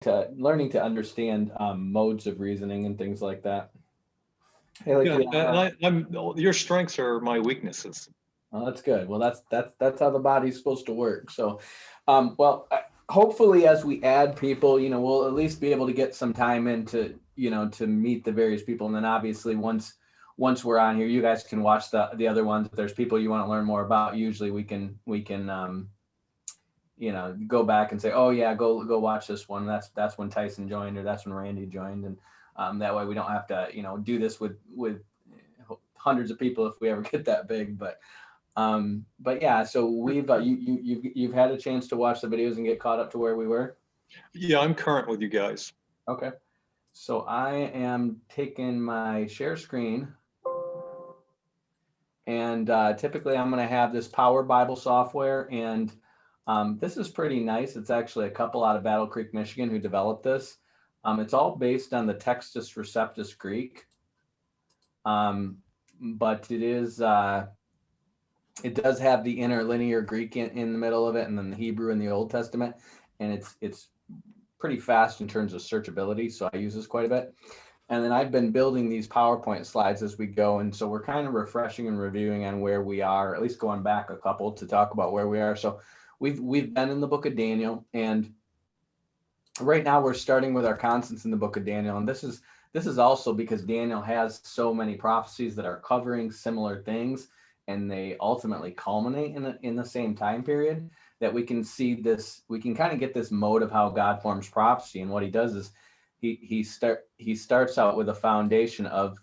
to understand modes of reasoning and things like that. Hey, like Yeah, the and I'm your strengths are my weaknesses. well, that's good. Well, that's how the body's supposed to work. So, hopefully, as we add people, we'll at least be able to get some time into, to meet the various people, and then obviously once we're on here, you guys can watch the other ones. If there's people you want to learn more about, usually we can go back and say, oh yeah, go watch this one. That's when Tyson joined, or that's when Randy joined, and that way we don't have to do this with hundreds of people if we ever get that big. But yeah, so we've you've had a chance to watch the videos and get caught up to where we were. Yeah, I'm current with you guys. Okay, so I am taking my share screen, and typically I'm going to have this Power Bible software, and this is pretty nice. It's actually a couple out of Battle Creek, Michigan, who developed this. It's all based on the Textus Receptus Greek, but it does have the interlinear Greek in the middle of it, and then the Hebrew in the Old Testament, and it's pretty fast in terms of searchability. So I use this quite a bit. And then I've been building these PowerPoint slides as we go, and so we're kind of refreshing and reviewing on where we are, at least going back a couple to talk about where we are. So we've been in the book of Daniel, and right now we're starting with our constants in the book of Daniel, and this is also because Daniel has so many prophecies that are covering similar things, and they ultimately culminate in the same time period, that we can see this. We can kind of get this mode of how God forms prophecy, and what he does is he starts out with a foundation of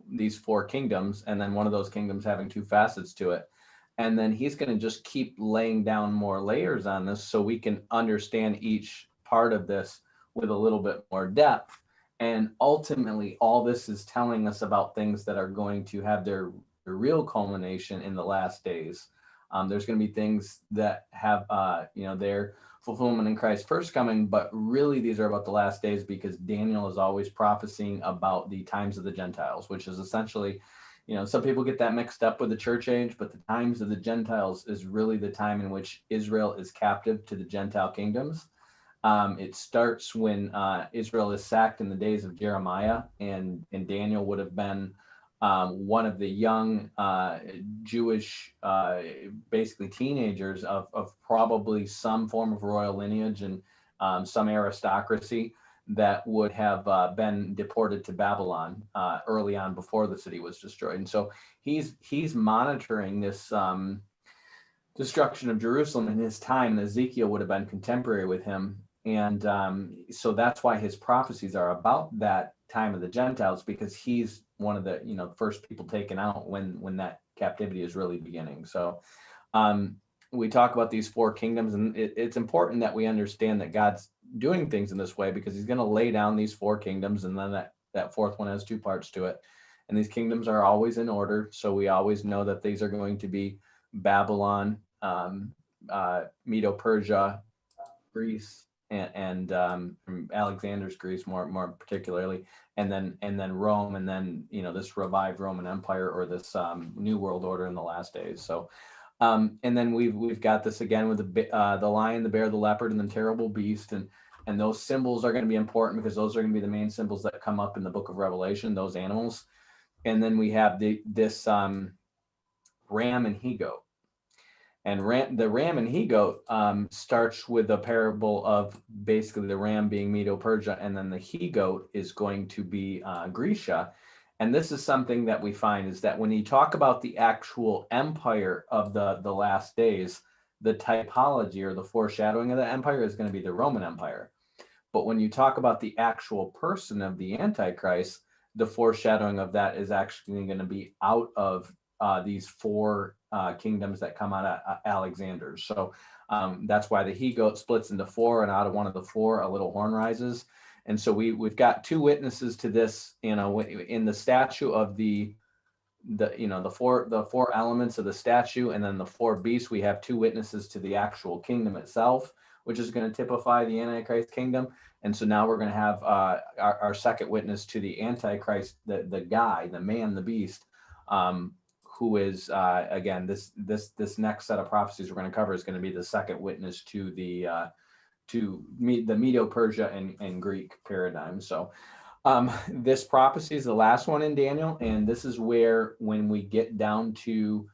these four kingdoms, and then one of those kingdoms having two facets to it, and then he's going to just keep laying down more layers on this so we can understand each part of this with a little bit more depth. And ultimately, all this is telling us about things that are going to have their real culmination in the last days. There's going to be things that have, their fulfillment in Christ's first coming, but really these are about the last days, because Daniel is always prophesying about the times of the Gentiles, which is essentially, some people get that mixed up with the church age, but the times of the Gentiles is really the time in which Israel is captive to the Gentile kingdoms. It starts when Israel is sacked in the days of Jeremiah, and Daniel would have been one of the young Jewish, basically teenagers of probably some form of royal lineage and some aristocracy that would have been deported to Babylon early on before the city was destroyed. And so he's monitoring this destruction of Jerusalem in his time. And Ezekiel would have been contemporary with him. And so that's why his prophecies are about that time of the Gentiles, because he's one of the first people taken out when that captivity is really beginning. So we talk about these four kingdoms, and it's important that we understand that God's doing things in this way, because he's going to lay down these four kingdoms, and then that fourth one has two parts to it. And these kingdoms are always in order. So we always know that these are going to be Babylon, Medo-Persia, Greece, and Alexander's Greece more particularly, and then Rome, and then this revived Roman Empire, or this new world order in the last days. So and then we've got this again with the lion, the bear, the leopard, and the terrible beast, and those symbols are going to be important, because those are going to be the main symbols that come up in the book of Revelation, those animals. And then we have this ram and he goat. And the ram and he goat starts with a parable of basically the ram being Medo-Persia, and then the he goat is going to be Grecia. And this is something that we find, is that when you talk about the actual empire of the last days, the typology or the foreshadowing of the empire is going to be the Roman Empire. But when you talk about the actual person of the Antichrist, the foreshadowing of that is actually going to be out of these four kingdoms that come out of Alexander. So that's why the he goat splits into four, and out of one of the four, a little horn rises. And so we've got two witnesses to this, in the statue of the four elements of the statue, and then the four beasts. We have two witnesses to the actual kingdom itself, which is going to typify the Antichrist kingdom. And so now we're going to have our second witness to the Antichrist, the guy, the man, the beast, who is again this next set of prophecies we're going to cover is going to be the second witness to the meet the Medo-Persia and Greek paradigm. So this prophecy is the last one in Daniel, and this is where, when we get down to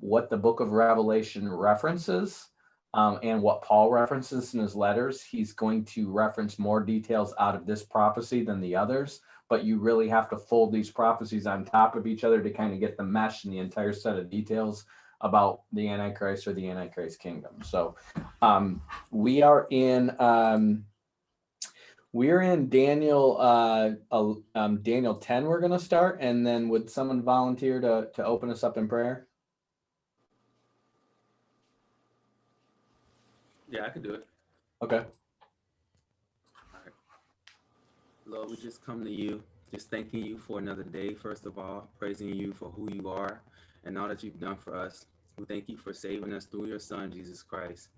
what the book of Revelation references and what Paul references in his letters, he's going to reference more details out of this prophecy than the others. But you really have to fold these prophecies on top of each other to kind of get the mesh and the entire set of details about the Antichrist or the Antichrist kingdom. So we are in Daniel Daniel 10. We're going to start, and then would someone volunteer to open us up in prayer? Yeah, I can do it. Okay. All right. Lord, we just come to you, just thanking you for another day, first of all, praising you for who you are and all that you've done for us. We thank you for saving us through your Son, Jesus Christ.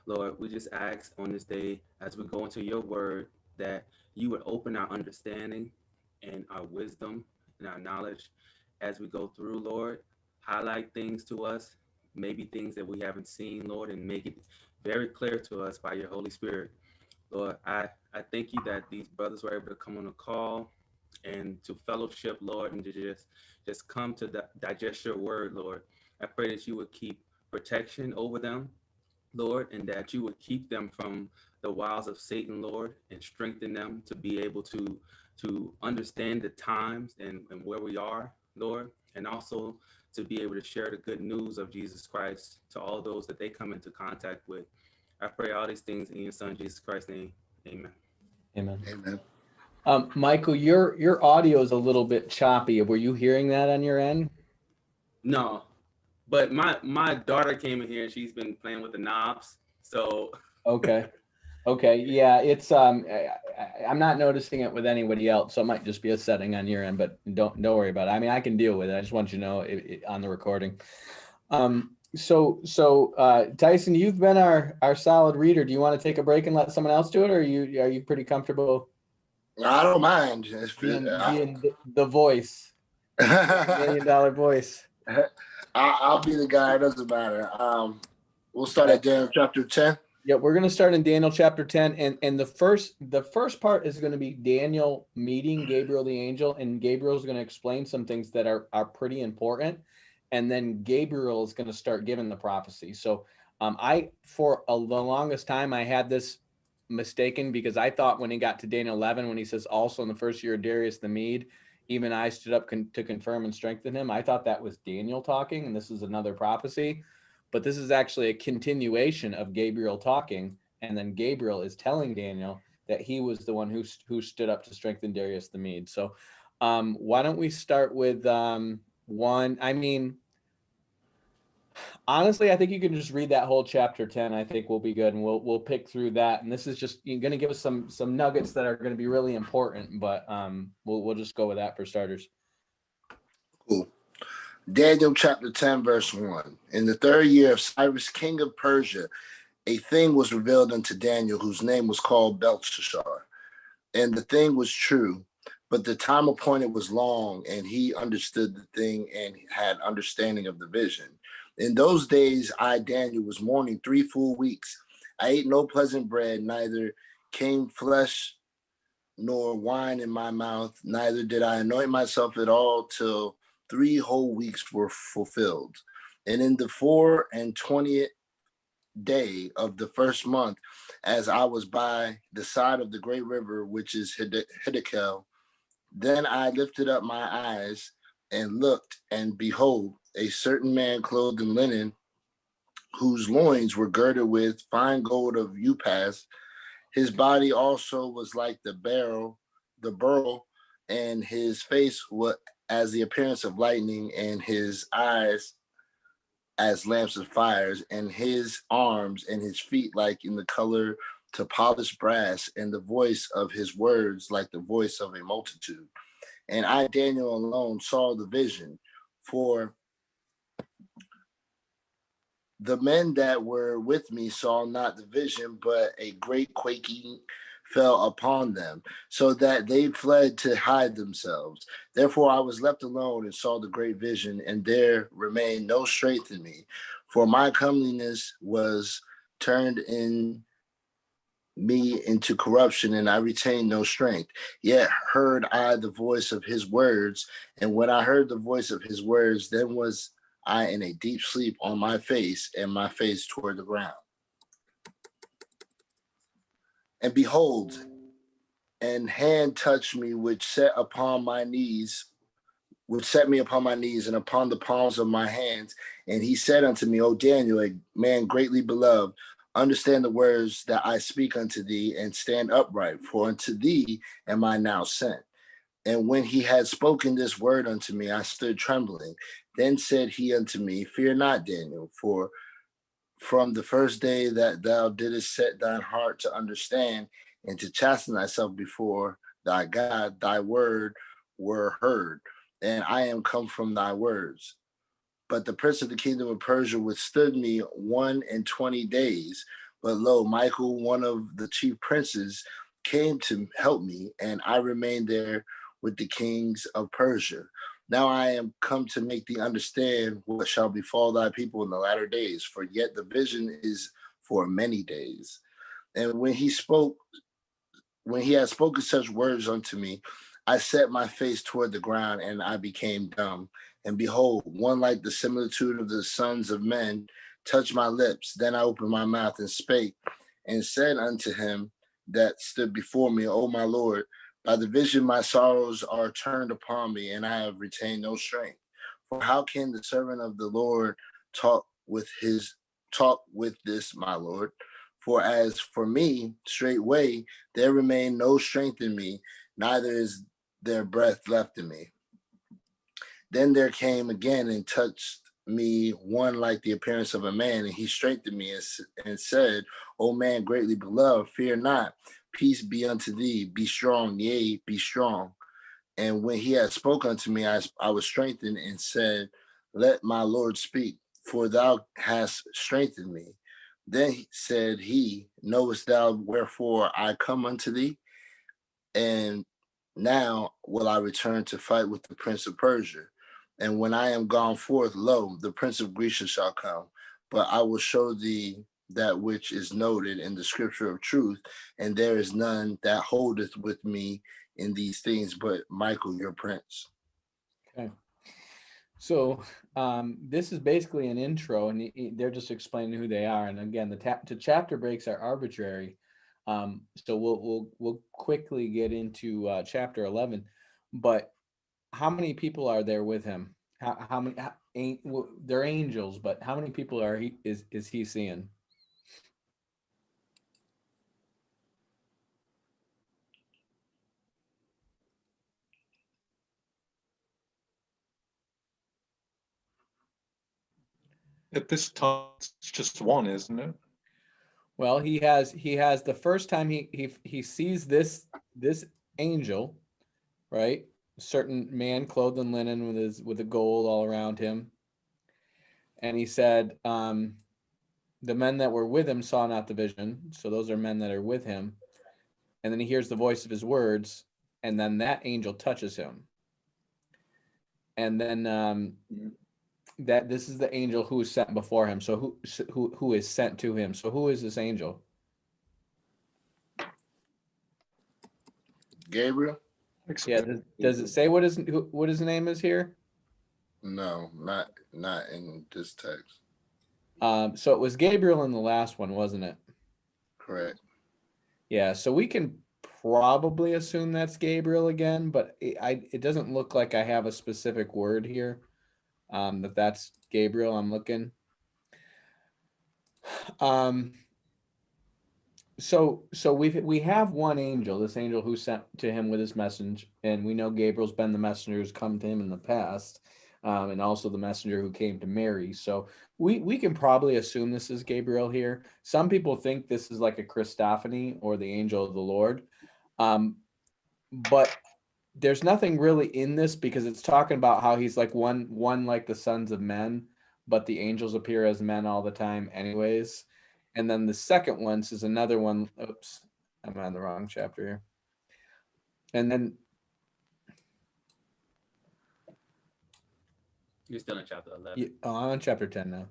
Lord, we just ask on this day, as we go into your word, that you would open our understanding and our wisdom and our knowledge as we go through, Lord. Highlight things to us, maybe things that we haven't seen, Lord, and make it very clear to us by your Holy Spirit. Lord, I thank you that these brothers were able to come on a call and to fellowship, Lord, and to just come to digest your word, Lord. I pray that you would keep protection over them, Lord, and that you would keep them from the wiles of Satan, Lord, and strengthen them to be able to understand the times and where we are, Lord, and also to be able to share the good news of Jesus Christ to all those that they come into contact with. I pray all these things in your Son, Jesus Christ's name. Amen. Amen. Amen. Michael, your audio is a little bit choppy. Were you hearing that on your end? No, but my daughter came in here and she's been playing with the knobs. So Okay. Yeah, it's I'm not noticing it with anybody else, so it might just be a setting on your end, but don't worry about it. I mean, I can deal with it. I just want you to know on the recording. So Tyson, you've been our solid reader. Do you want to take a break and let someone else do it, or are you pretty comfortable I don't mind. being the voice, $1 million voice? I'll be the guy. It doesn't matter. We'll start at Daniel chapter 10. Yeah, we're going to start in Daniel chapter 10, and the first part is going to be Daniel meeting Gabriel the angel, and Gabriel's going to explain some things that are pretty important, and then Gabriel is going to start giving the prophecy. So for the longest time, I had this mistaken, because I thought when he got to Daniel 11, when he says also in the first year of Darius the Mede, even I stood up to confirm and strengthen him. I thought that was Daniel talking, and this is another prophecy. But this is actually a continuation of Gabriel talking, and then Gabriel is telling Daniel that he was the one who stood up to strengthen Darius the Mede. So why don't we start with one? I mean, honestly, I think you can just read that whole chapter 10. I think we'll be good, and we'll pick through that. And this is just going to give us some nuggets that are going to be really important, but we'll just go with that for starters. Cool. Daniel chapter 10, verse 1. In the 3rd year of Cyrus, king of Persia, a thing was revealed unto Daniel, whose name was called Belteshazzar. And the thing was true, but the time appointed was long, and he understood the thing and had understanding of the vision. In those days, I, Daniel, was mourning 3 full weeks. I ate no pleasant bread, neither came flesh nor wine in my mouth, neither did I anoint myself at all till 3 whole weeks were fulfilled. And in the 24th day of the 1st month, as I was by the side of the great river, which is Hiddekel, then I lifted up my eyes and looked, and behold, a certain man clothed in linen, whose loins were girded with fine gold of Upas. His body also was like the beryl, and his face was as the appearance of lightning, and his eyes as lamps of fires, and his arms and his feet like in the color to polished brass, and the voice of his words like the voice of a multitude. And I, Daniel, alone saw the vision, for the men that were with me saw not the vision, but a great quaking fell upon them, so that they fled to hide themselves. Therefore I was left alone and saw the great vision, and there remained no strength in me, for my comeliness was turned in me into corruption, and I retained no strength. Yet heard I the voice of his words, and when I heard the voice of his words, then was I in a deep sleep on my face, and my face toward the ground. And behold, an hand touched me, which set me upon my knees and upon the palms of my hands. And he said unto me, O Daniel, a man greatly beloved, understand the words that I speak unto thee, and stand upright, for unto thee am I now sent. And when he had spoken this word unto me, I stood trembling. Then said he unto me, Fear not, Daniel, for from the first day that thou didst set thine heart to understand and to chasten thyself before thy God, thy word were heard, and I am come from thy words. But the prince of the kingdom of Persia withstood me 21 days. But lo, Michael, one of the chief princes, came to help me, and I remained there with the kings of Persia. Now I am come to make thee understand what shall befall thy people in the latter days, for yet the vision is for many days. And when he had spoken such words unto me, I set my face toward the ground, and I became dumb. And behold, one like the similitude of the sons of men touched my lips. Then I opened my mouth and spake, and said unto him that stood before me, O my Lord, by the vision my sorrows are turned upon me, and I have retained no strength. For how can the servant of the Lord talk with this, my Lord? For as for me, straightway there remain no strength in me, neither is there breath left in me. Then there came again and touched me one like the appearance of a man, and he strengthened me and said, O man greatly beloved, fear not. Peace be unto thee. Be strong, yea, be strong. And when he had spoken unto me, I was strengthened and said, Let my Lord speak, for thou hast strengthened me. Then said he, Knowest thou wherefore I come unto thee? And now will I return to fight with the prince of Persia. And when I am gone forth, lo, the prince of Greece shall come. But I will show thee that which is noted in the scripture of truth, and there is none that holdeth with me in these things but Michael, your prince. Okay. So this is basically an intro, and they're just explaining who they are. And again, the chapter breaks are arbitrary. So we'll quickly get into chapter 11. But how many people are there with him? How many? They're angels, but how many people is he seeing? At this time, it's just one, isn't it? Well, he has the first time he sees this angel, right? A certain man clothed in linen with the gold all around him. And he said, the men that were with him saw not the vision. So those are men that are with him. And then he hears the voice of his words, and then that angel touches him. And then that this is the angel who is sent before him. So who is sent to him? So who is this angel? Gabriel? Yeah. Does it say what his name is here? No, not in this text. So it was Gabriel in the last one, wasn't it? Correct. Yeah. So we can probably assume that's Gabriel again, but it doesn't look like I have a specific word here. That's Gabriel. I'm looking. So we have one angel, this angel who sent to him with his message, and we know Gabriel's been the messenger who's come to him in the past, and also the messenger who came to Mary. So we can probably assume this is Gabriel here. Some people think this is like a Christophany or the angel of the Lord, but there's nothing really in this because it's talking about how he's like one like the sons of men, but the angels appear as men all the time anyways. And then the second one is another one. Oops, I'm on the wrong chapter here. And then You're still in chapter 11. I'm on chapter 10 now.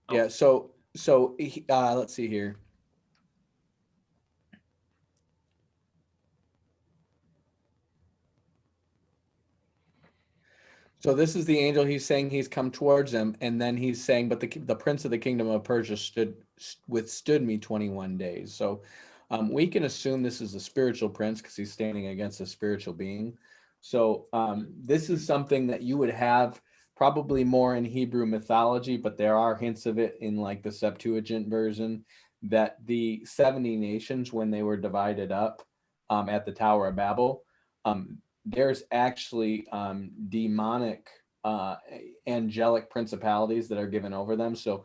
Oh. Yeah, so let's see here. So this is the angel. He's saying he's come towards him, and then he's saying, "But the prince of the kingdom of Persia withstood me 21 days." So we can assume this is a spiritual prince because he's standing against a spiritual being. So this is something that you would have probably more in Hebrew mythology, but there are hints of it in like the Septuagint version, that the 70 nations, when they were divided up at the Tower of Babel, there's actually demonic angelic principalities that are given over them. So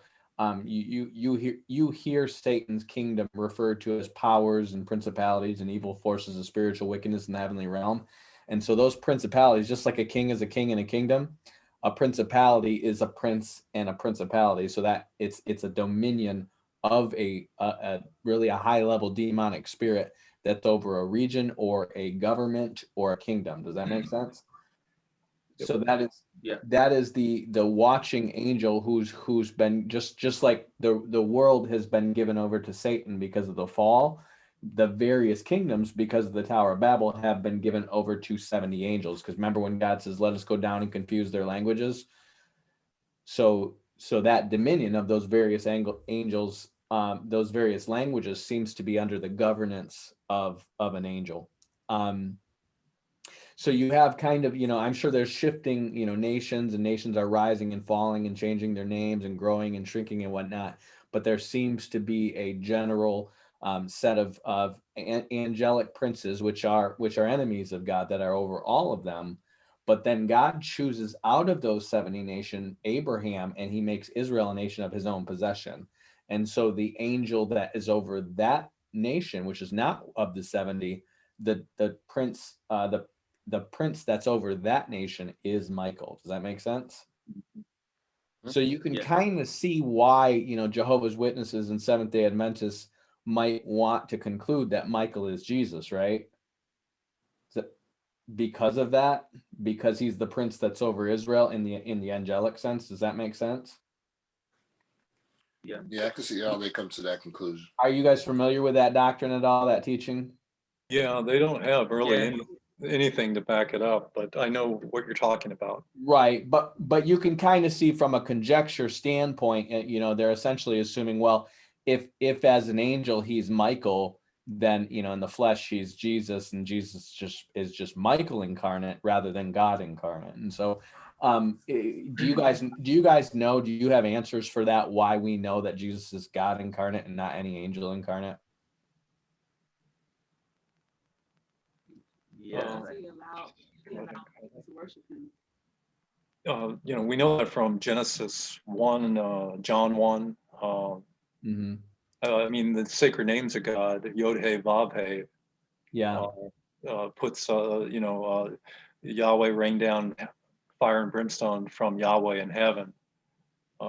you hear Satan's kingdom referred to as powers and principalities and evil forces of spiritual wickedness in the heavenly realm. And so those principalities, just like a king is a king in a kingdom, a principality is a prince and a principality. So that it's a dominion of a really a high level demonic spirit that's over a region or a government or a kingdom. Does that make sense? So that is the watching angel who's been just like the world has been given over to Satan because of the fall. The various kingdoms, because of the Tower of Babel, have been given over to 70 angels. Because remember when God says, "Let us go down and confuse their languages." So that dominion of those various angels, those various languages, seems to be under the governance of an angel. So you have kind of, I'm sure there's shifting, nations, and nations are rising and falling and changing their names and growing and shrinking and whatnot. But there seems to be a general set of angelic princes, which are enemies of God, that are over all of them. But then God chooses out of those 70 nations Abraham, and he makes Israel a nation of his own possession. And so the angel that is over that nation, which is not of the 70, the prince, the prince that's over that nation is Michael. Does that make sense? So you can kind of see why, Jehovah's Witnesses and Seventh-day Adventists might want to conclude that Michael is Jesus, right? Because of that, because he's the prince that's over Israel in the angelic sense. Does that make sense? Yeah, I can see how they come to that conclusion. Are you guys familiar with that doctrine at all, that teaching? Yeah, they don't have really anything to back it up, but I know what you're talking about. Right, but you can kind of see from a conjecture standpoint, they're essentially assuming, well, if as an angel he's Michael, then in the flesh he's Jesus, and Jesus is just Michael incarnate rather than God incarnate. And so do you guys know, do you have answers for that, why we know that Jesus is God incarnate and not any angel incarnate? Yeah. We know that from Genesis 1, John 1. I mean, the sacred names of God, Yod-He, Vav-He, puts, Yahweh rained down fire and brimstone from Yahweh in heaven.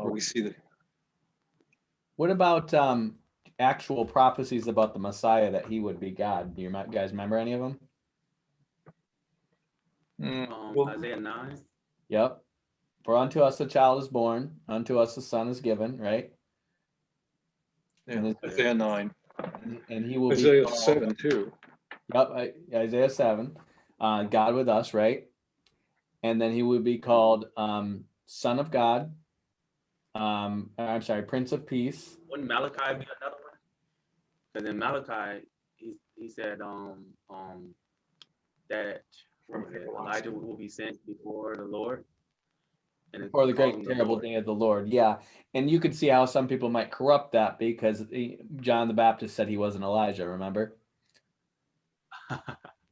We see that. What about actual prophecies about the Messiah, that he would be God? Do you guys remember any of them? Isaiah 9. Yep. For unto us a child is born, unto us a son is given, right? Yeah, Isaiah 9. And he will Isaiah be 7 too. Yep, Isaiah 7. God with us, right? And then he would be called Son of God. I'm sorry, Prince of Peace. Wouldn't Malachi be another one? Because in Malachi, he said that Elijah will be sent before the Lord. Before the great and terrible day of the Lord. Yeah. And you could see how some people might corrupt that, because John the Baptist said he wasn't Elijah, remember?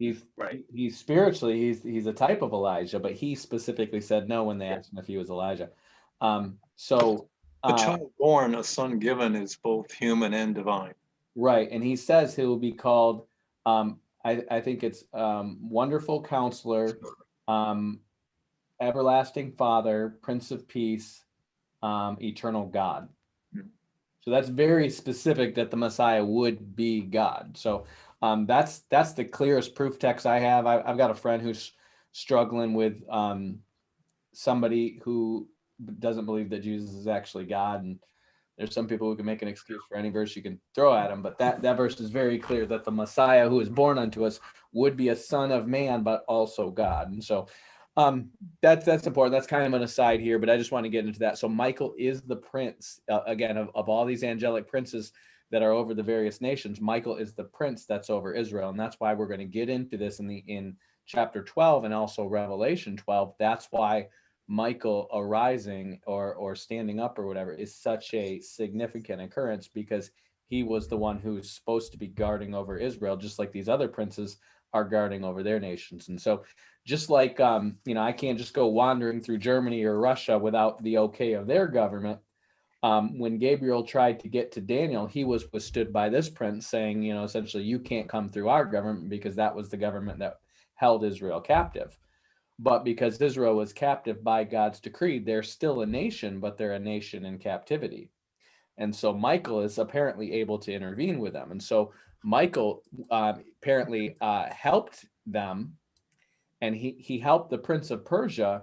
He's spiritually, he's a type of Elijah, but he specifically said no when they asked him if he was Elijah. The child born, a son given, is both human and divine. Right. And he says he will be called, I think it's Wonderful Counselor, Everlasting Father, Prince of Peace, Eternal God. So that's very specific that the Messiah would be God. So that's the clearest proof text I have. I've got a friend who's struggling with somebody who doesn't believe that Jesus is actually God, and there's some people who can make an excuse for any verse you can throw at him, but that verse is very clear that the Messiah who is born unto us would be a son of man, but also God. And so That's important. That's kind of an aside here, but I just want to get into that. So Michael is the prince, again, of all these angelic princes that are over the various nations. Michael is the prince that's over Israel, and that's why we're going to get into this in chapter 12 and also Revelation 12. That's why Michael arising or standing up or whatever is such a significant occurrence, because he was the one who's supposed to be guarding over Israel, just like these other princes are guarding over their nations. And so just like, I can't just go wandering through Germany or Russia without the okay of their government. When Gabriel tried to get to Daniel, he was withstood by this prince saying, essentially, you can't come through our government, because that was the government that held Israel captive. But because Israel was captive by God's decree, they're still a nation, but they're a nation in captivity. And so Michael is apparently able to intervene with them. And so Michael apparently helped them, and he helped the prince of Persia,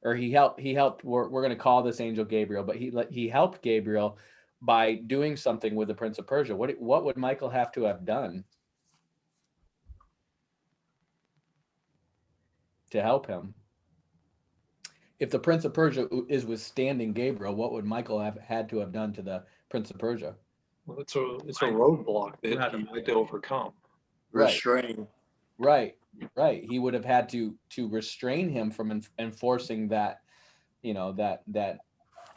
or he helped. We're going to call this angel Gabriel, but he helped Gabriel by doing something with the prince of Persia. What would Michael have to have done to help him? If the prince of Persia is withstanding Gabriel, what would Michael have had to have done to the prince of Persia? Well, it's a roadblock that he had to overcome. Restrain. Right. He would have had to restrain him from enforcing that, that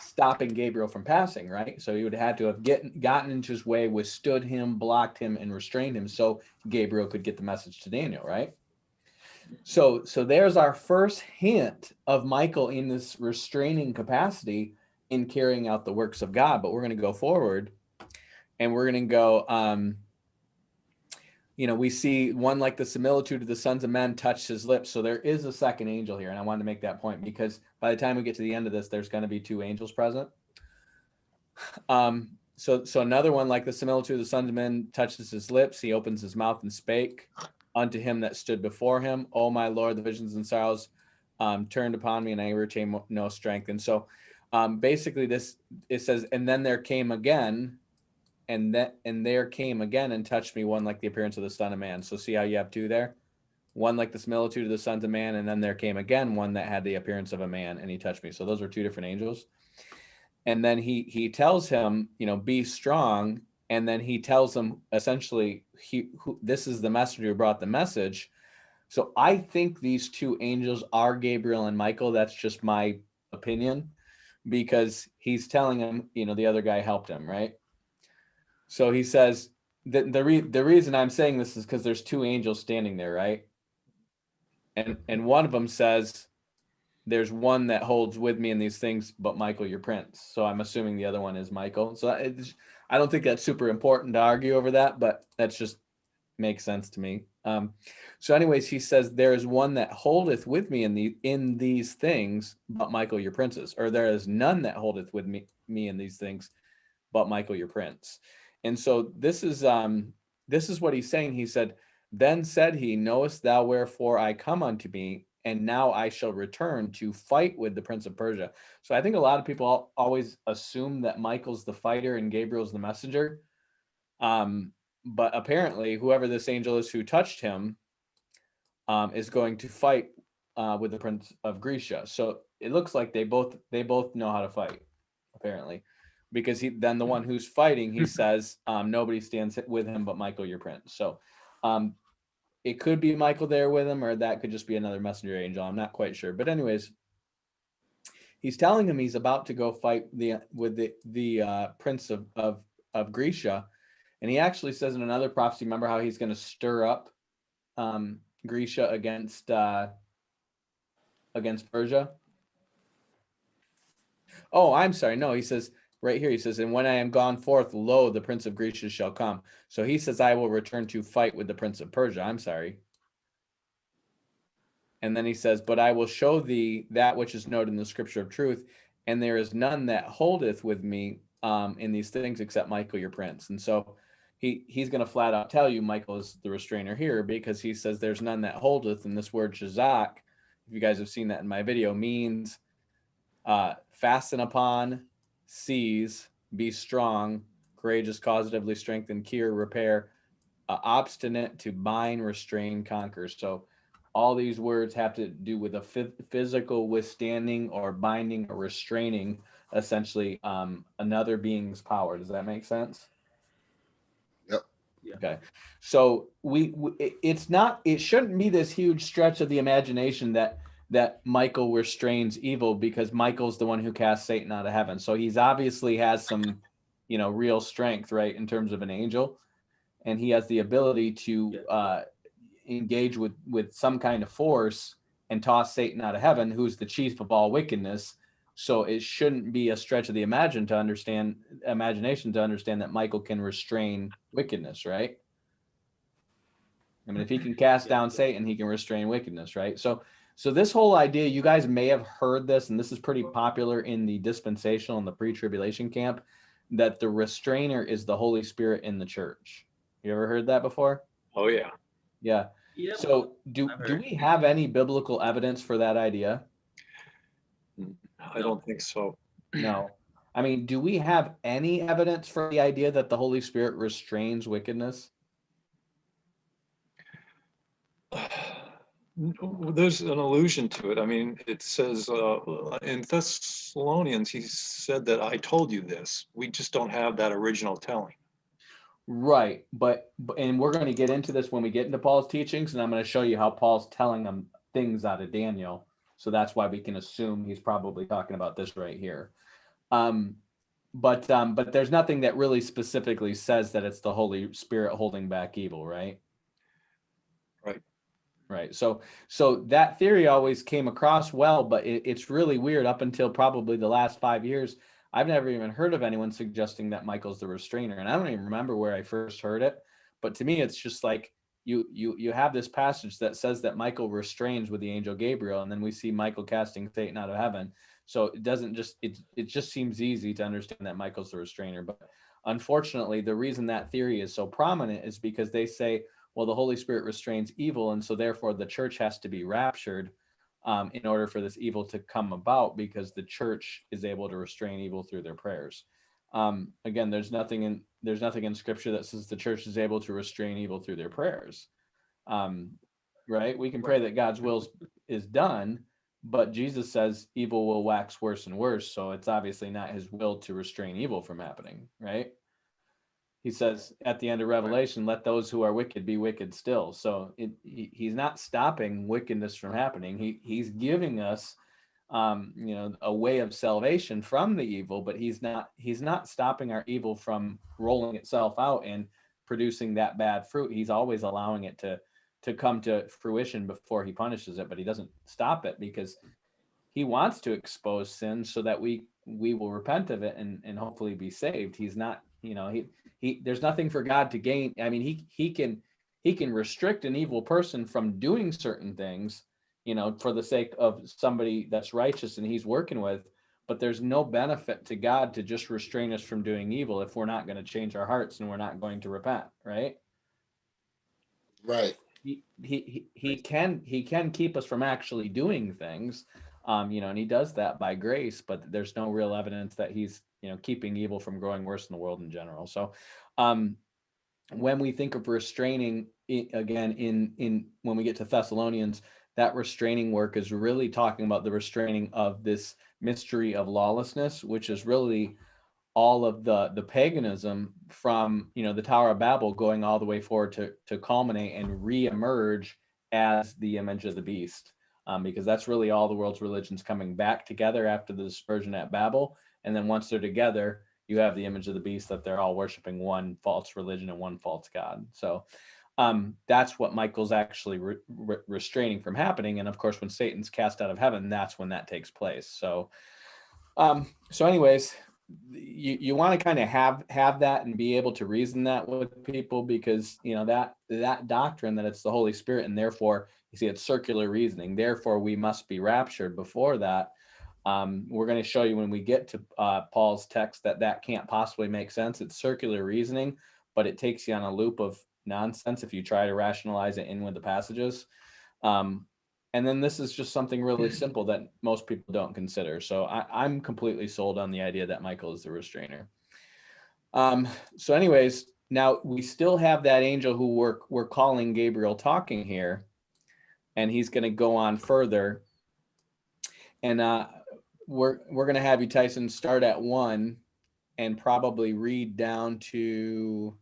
stopping Gabriel from passing, right? So he would have had to have gotten into his way, withstood him, blocked him, and restrained him, so Gabriel could get the message to Daniel, right? So there's our first hint of Michael in this restraining capacity in carrying out the works of God. But we're going to go forward, and we're going to go, we see one like the similitude of the sons of men touched his lips. So there is a second angel here, and I wanted to make that point because by the time we get to the end of this, there's going to be two angels present. So another one like the similitude of the sons of men touches his lips. He opens his mouth and spake unto him that stood before him. Oh, my Lord, the visions and sorrows turned upon me, and I retain no strength. And so basically it says, and then there came again, and there came again and touched me one like the appearance of the Son of Man. So see how you have two there? One like the similitude of the sons of man, and then there came again one that had the appearance of a man, and he touched me. So those are two different angels. And then he tells him, be strong. And then he tells him essentially, this is the messenger who brought the message. So I think these two angels are Gabriel and Michael. That's just my opinion, because he's telling him, the other guy helped him, right? So he says that the reason I'm saying this is because there's two angels standing there, right? And one of them says, there's one that holds with me in these things, but Michael, your prince. So I'm assuming the other one is Michael. So I don't think that's super important to argue over that, but that's just makes sense to me. So anyways, he says, there is one that holdeth with me in these things, but Michael, your princes. Or there is none that holdeth with me in these things, but Michael, your prince. And so this is what he's saying. He said, then said he, knowest thou wherefore I come unto me? And now I shall return to fight with the prince of Persia. So I think a lot of people always assume that Michael's the fighter and Gabriel's the messenger. But apparently whoever this angel is who touched him is going to fight with the prince of Grecia. So it looks like they both know how to fight, apparently. Because then the one who's fighting, he says, nobody stands with him but Michael, your prince. So it could be Michael there with him, or that could just be another messenger angel. I'm not quite sure. But anyways, he's telling him he's about to go fight with the prince of Grecia. And he actually says in another prophecy, remember how he's going to stir up Grecia against Persia? Oh, I'm sorry. No, he says right here, he says, and when I am gone forth, lo, the prince of Grecia shall come. So he says, I will return to fight with the prince of Persia. I'm sorry. And then he says, but I will show thee that which is noted in the scripture of truth, and there is none that holdeth with me in these things except Michael, your prince. And so he's going to flat out tell you Michael is the restrainer here, because he says there's none that holdeth, and this word shazak, if you guys have seen that in my video, means fasten upon, seize, be strong, courageous, causatively strengthen, cure, repair, obstinate, to bind, restrain, conquer. So all these words have to do with a physical withstanding or binding or restraining, essentially, another being's power. Does that make sense? Yep. Yeah. Okay. So it shouldn't be this huge stretch of the imagination that Michael restrains evil, because Michael's the one who cast Satan out of heaven. So he's obviously has some, real strength, right, in terms of an angel, and he has the ability to engage with some kind of force and toss Satan out of heaven, who's the chief of all wickedness. So it shouldn't be a stretch of the imagination to understand that Michael can restrain wickedness, right? I mean, if he can cast down Satan, he can restrain wickedness, right? So this whole idea, you guys may have heard this, and this is pretty popular in the dispensational and the pre-tribulation camp, that the restrainer is the Holy Spirit in the church. You ever heard that before? Oh yeah. Yeah. Yep. So do we have any biblical evidence for that idea? I don't think so. No. I mean, do we have any evidence for the idea that the Holy Spirit restrains wickedness? There's an allusion to it. I mean, it says in Thessalonians, he said that I told you this. We just don't have that original telling. Right. And we're going to get into this when we get into Paul's teachings, and I'm going to show you how Paul's telling them things out of Daniel. So that's why we can assume he's probably talking about this right here. But there's nothing that really specifically says that it's the Holy Spirit holding back evil, right? Right. So that theory always came across well, but it's really weird. Up until probably the last 5 years, I've never even heard of anyone suggesting that Michael's the restrainer. And I don't even remember where I first heard it. But to me, it's just like you have this passage that says that Michael restrains with the angel Gabriel, and then we see Michael casting Satan out of heaven. So it doesn't just, it just seems easy to understand that Michael's the restrainer. But unfortunately, the reason that theory is so prominent is because they say, well, the Holy Spirit restrains evil, and so therefore the church has to be raptured in order for this evil to come about, because the church is able to restrain evil through their prayers. Again, there's nothing in Scripture that says the church is able to restrain evil through their prayers. Right? We can pray that God's will is done, but Jesus says evil will wax worse and worse. So it's obviously not his will to restrain evil from happening, right? He says at the end of Revelation, let those who are wicked be wicked still. So he's not stopping wickedness from happening. He's giving us, a way of salvation from the evil, but he's not stopping our evil from rolling itself out and producing that bad fruit. He's always allowing it to come to fruition before he punishes it, but he doesn't stop it because he wants to expose sin so that we will repent of it and hopefully be saved. He's not, there's nothing for God to gain. I mean, he can restrict an evil person from doing certain things, for the sake of somebody that's righteous and he's working with, but there's no benefit to God to just restrain us from doing evil if we're not going to change our hearts and we're not going to repent, right? Right. He can keep us from actually doing things, and he does that by grace, but there's no real evidence that he's, keeping evil from growing worse in the world in general. So, when we think of restraining, again, in when we get to Thessalonians, that restraining work is really talking about the restraining of this mystery of lawlessness, which is really all of the paganism from, the Tower of Babel going all the way forward to culminate and re-emerge as the image of the beast, because that's really all the world's religions coming back together after the dispersion at Babel. And then once they're together, you have the image of the beast, that they're all worshiping one false religion and one false god. So that's what Michael's actually restraining from happening. And of course, when Satan's cast out of heaven, that's when that takes place. So anyways, you want to kind of have that and be able to reason that with people, because that doctrine that it's the Holy Spirit, and therefore you see it's circular reasoning, therefore we must be raptured before that. We're going to show you when we get to Paul's text that can't possibly make sense. It's circular reasoning, but it takes you on a loop of nonsense if you try to rationalize it in with the passages. And then this is just something really simple that most people don't consider. So I'm completely sold on the idea that Michael is the restrainer. So anyways, now we still have that angel who we're calling Gabriel talking here. and he's going to go on further. And we're going to have you, Tyson, start at 1 and probably read down to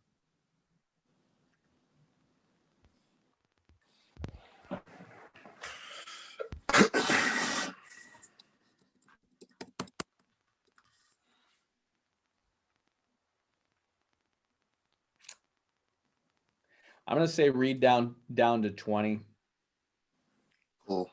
I'm going to say read down to 20. Cool.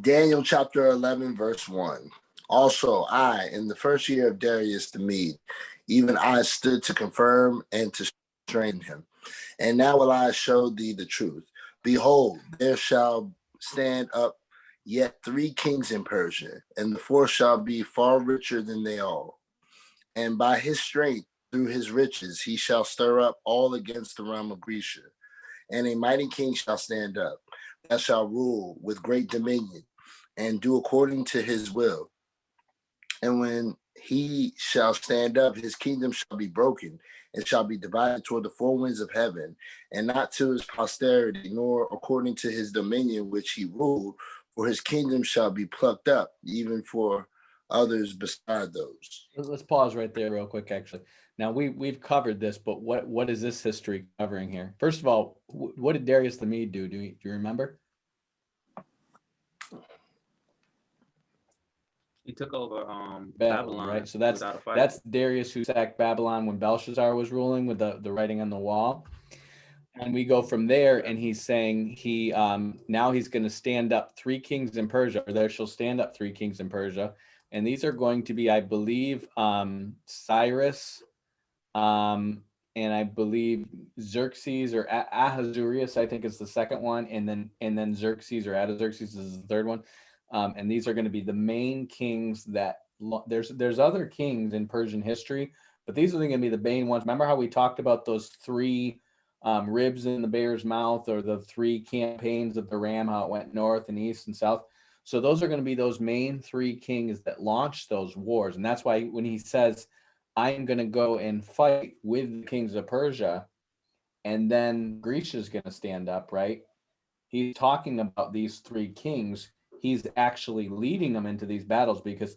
Daniel chapter 11, verse 1. Also, I, in the first year of Darius the Mede, even I stood to confirm and to strengthen him. And now will I show thee the truth. Behold, there shall stand up yet 3 kings in Persia, and the fourth shall be far richer than they all. And by his strength, through his riches, he shall stir up all against the realm of Grecia. And a mighty king shall stand up, that shall rule with great dominion, and do according to his will. And when he shall stand up, his kingdom shall be broken, and shall be divided toward the four winds of heaven, and not to his posterity, nor according to his dominion which he ruled, for his kingdom shall be plucked up, even for others beside those. Let's pause right there real quick, actually. Now, we've covered this, but what is this history covering here? First of all, what did Darius the Mede do? Do you remember? He took over Babylon, right? So that's Darius who sacked Babylon when Belshazzar was ruling with the writing on the wall. And we go from there, and he's saying now he's going to stand up 3 kings in Persia, or there shall stand up 3 kings in Persia. And these are going to be, I believe, Cyrus, and I believe Xerxes or Ahasuerus, I think is the second one, and then Xerxes or Artaxerxes is the third one. And these are going to be the main kings that there's other kings in Persian history, but these are going to be the main ones. Remember how we talked about those 3 ribs in the bear's mouth, or the 3 campaigns of the ram, how it went north and east and south. So those are going to be those main 3 kings that launched those wars. And that's why when he says, I'm going to go and fight with the kings of Persia, and then Greece is going to stand up, right? He's talking about these 3 kings. He's actually leading them into these battles, because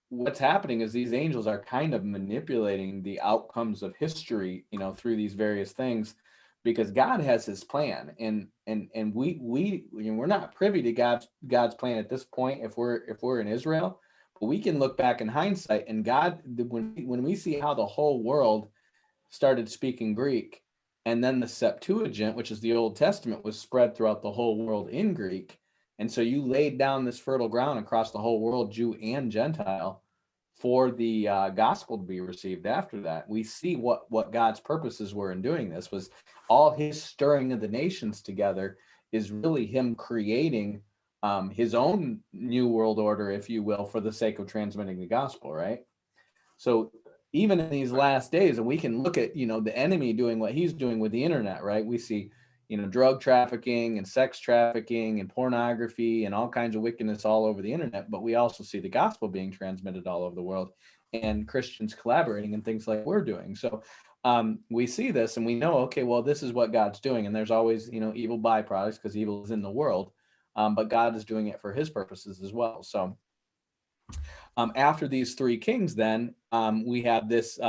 what's happening is these angels are kind of manipulating the outcomes of history, through these various things, because God has his plan, and we're not privy to God's plan at this point if we're in Israel, but we can look back in hindsight, and God, when we see how the whole world started speaking Greek, and then the Septuagint, which is the Old Testament, was spread throughout the whole world in Greek. And so you laid down this fertile ground across the whole world, Jew and Gentile, for the gospel to be received after that. We see what God's purposes were in doing this. Was all his stirring of the nations together is really him creating his own new world order, if you will, for the sake of transmitting the gospel, right? So even in these last days, and we can look at, the enemy doing what he's doing with the internet, right? We see, drug trafficking and sex trafficking and pornography and all kinds of wickedness all over the internet. But we also see the gospel being transmitted all over the world, and Christians collaborating and things like we're doing. So we see this, and we know, okay, well, this is what God's doing. And there's always, evil byproducts, because evil is in the world. But God is doing it for his purposes as well. So after these 3 kings, then we have this,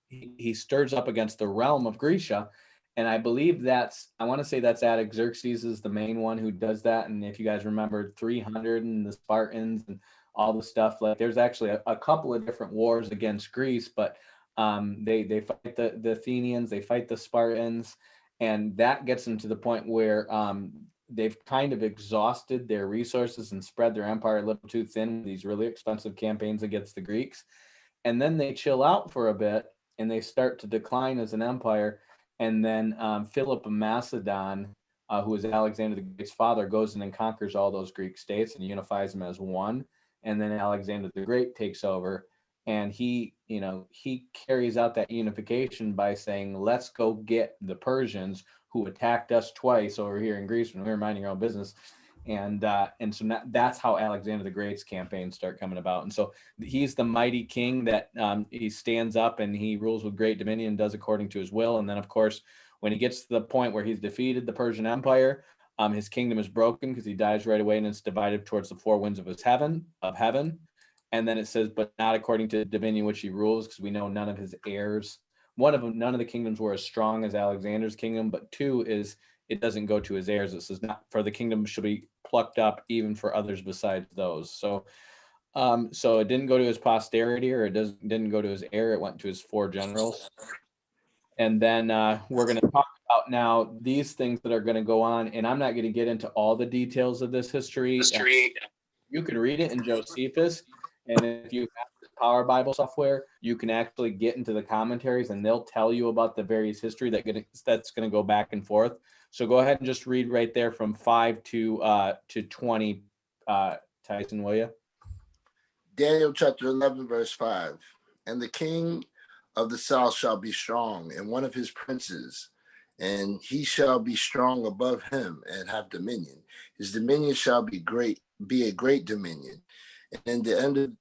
he stirs up against the realm of Grecia. And I believe I want to say that's Artaxerxes is the main one who does that. And if you guys remember 300 and the Spartans and all the stuff, like there's actually a couple of different wars against Greece, but they fight the Athenians, they fight the Spartans, and that gets them to the point where they've kind of exhausted their resources and spread their empire a little too thin with these really expensive campaigns against the Greeks. And then they chill out for a bit, and they start to decline as an empire. And then Philip of Macedon, who is Alexander the Great's father, goes in and conquers all those Greek states and unifies them as one. And then Alexander the Great takes over, and he carries out that unification by saying, let's go get the Persians who attacked us twice over here in Greece when we were minding our own business. And so that's how Alexander the Great's campaigns start coming about. And so he's the mighty king that he stands up and he rules with great dominion and does according to his will. And then, of course, When he gets to the point where he's defeated the Persian Empire, his kingdom is broken because he dies right away, and it's divided towards the four winds of heaven. And then it says, but not according to the dominion which he rules, because we know none of his heirs. One of them, none of the kingdoms were as strong as Alexander's kingdom, but two is it doesn't go to his heirs. It says not for the kingdom should be plucked up even for others besides those. So so it didn't go to his posterity, or didn't go to his heir. It went to his four generals. And then we're going to talk about now these things that are going to go on. And I'm not going to get into all the details of this history. You can read it in Josephus. And if you have the Power Bible software, you can actually get into the commentaries, and they'll tell you about the various history that's going to go back and forth. So go ahead and just read right there from 5 to 20, Tyson, will you? Daniel chapter 11, verse 5. And the king of the south shall be strong, and one of his princes, and he shall be strong above him and have dominion. His dominion shall be a great dominion. And in the end of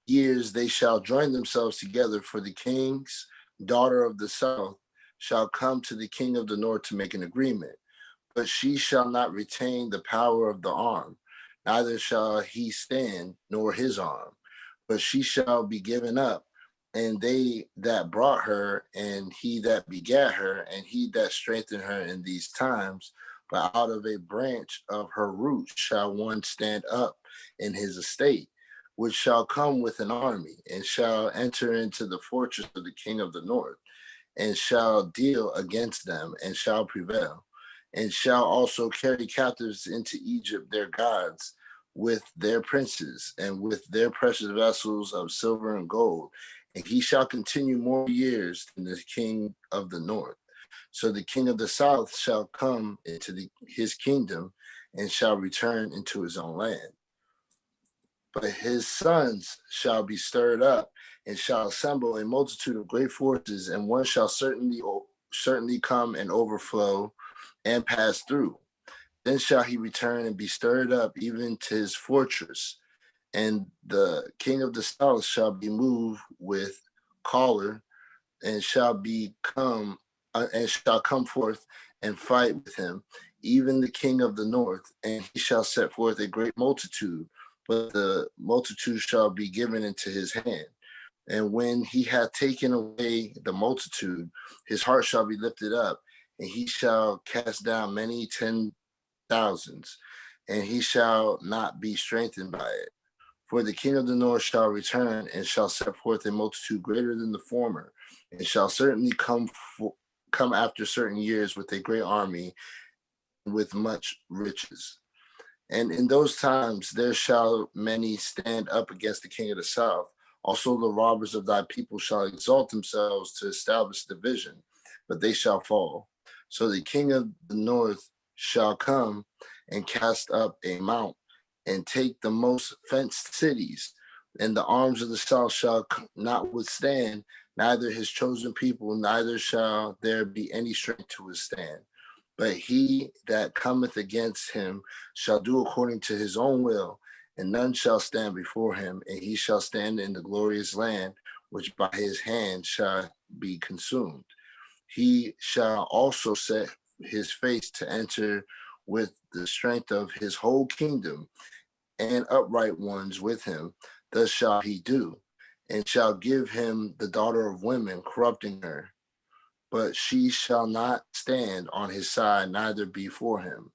years they shall join themselves together, for the king's daughter of the south shall come to the king of the north to make an agreement. But she shall not retain the power of the arm, neither shall he stand, nor his arm, but she shall be given up, and they that brought her, and he that begat her, and he that strengthened her in these times. But out of a branch of her root shall one stand up in his estate, which shall come with an army, and shall enter into the fortress of the king of the north, and shall deal against them, and shall prevail, and shall also carry captives into Egypt their gods, with their princes, and with their precious vessels of silver and gold. And he shall continue more years than the king of the north. So the king of the south shall come into his kingdom, and shall return into his own land. But his sons shall be stirred up, and shall assemble a multitude of great forces, and one shall certainly come and overflow and pass through. Then shall he return and be stirred up even to his fortress. And the king of the south shall be moved with choler, and shall come forth and fight with him, even the king of the north. And he shall set forth a great multitude, but the multitude shall be given into his hand. And when he hath taken away the multitude, his heart shall be lifted up, and he shall cast down many 10,000s, and he shall not be strengthened by it. For the king of the north shall return, and shall set forth a multitude greater than the former, and shall certainly come after certain years with a great army, with much riches. And in those times there shall many stand up against the king of the south. Also the robbers of thy people shall exalt themselves to establish division, but they shall fall. So the king of the north shall come and cast up a mount, and take the most fenced cities, and the arms of the south shall not withstand, neither his chosen people, neither shall there be any strength to withstand. But he that cometh against him shall do according to his own will, and none shall stand before him, and he shall stand in the glorious land, which by his hand shall be consumed. He shall also set his face to enter with the strength of his whole kingdom, and upright ones with him. Thus shall he do, and shall give him the daughter of women, corrupting her. But she shall not stand on his side, neither before him.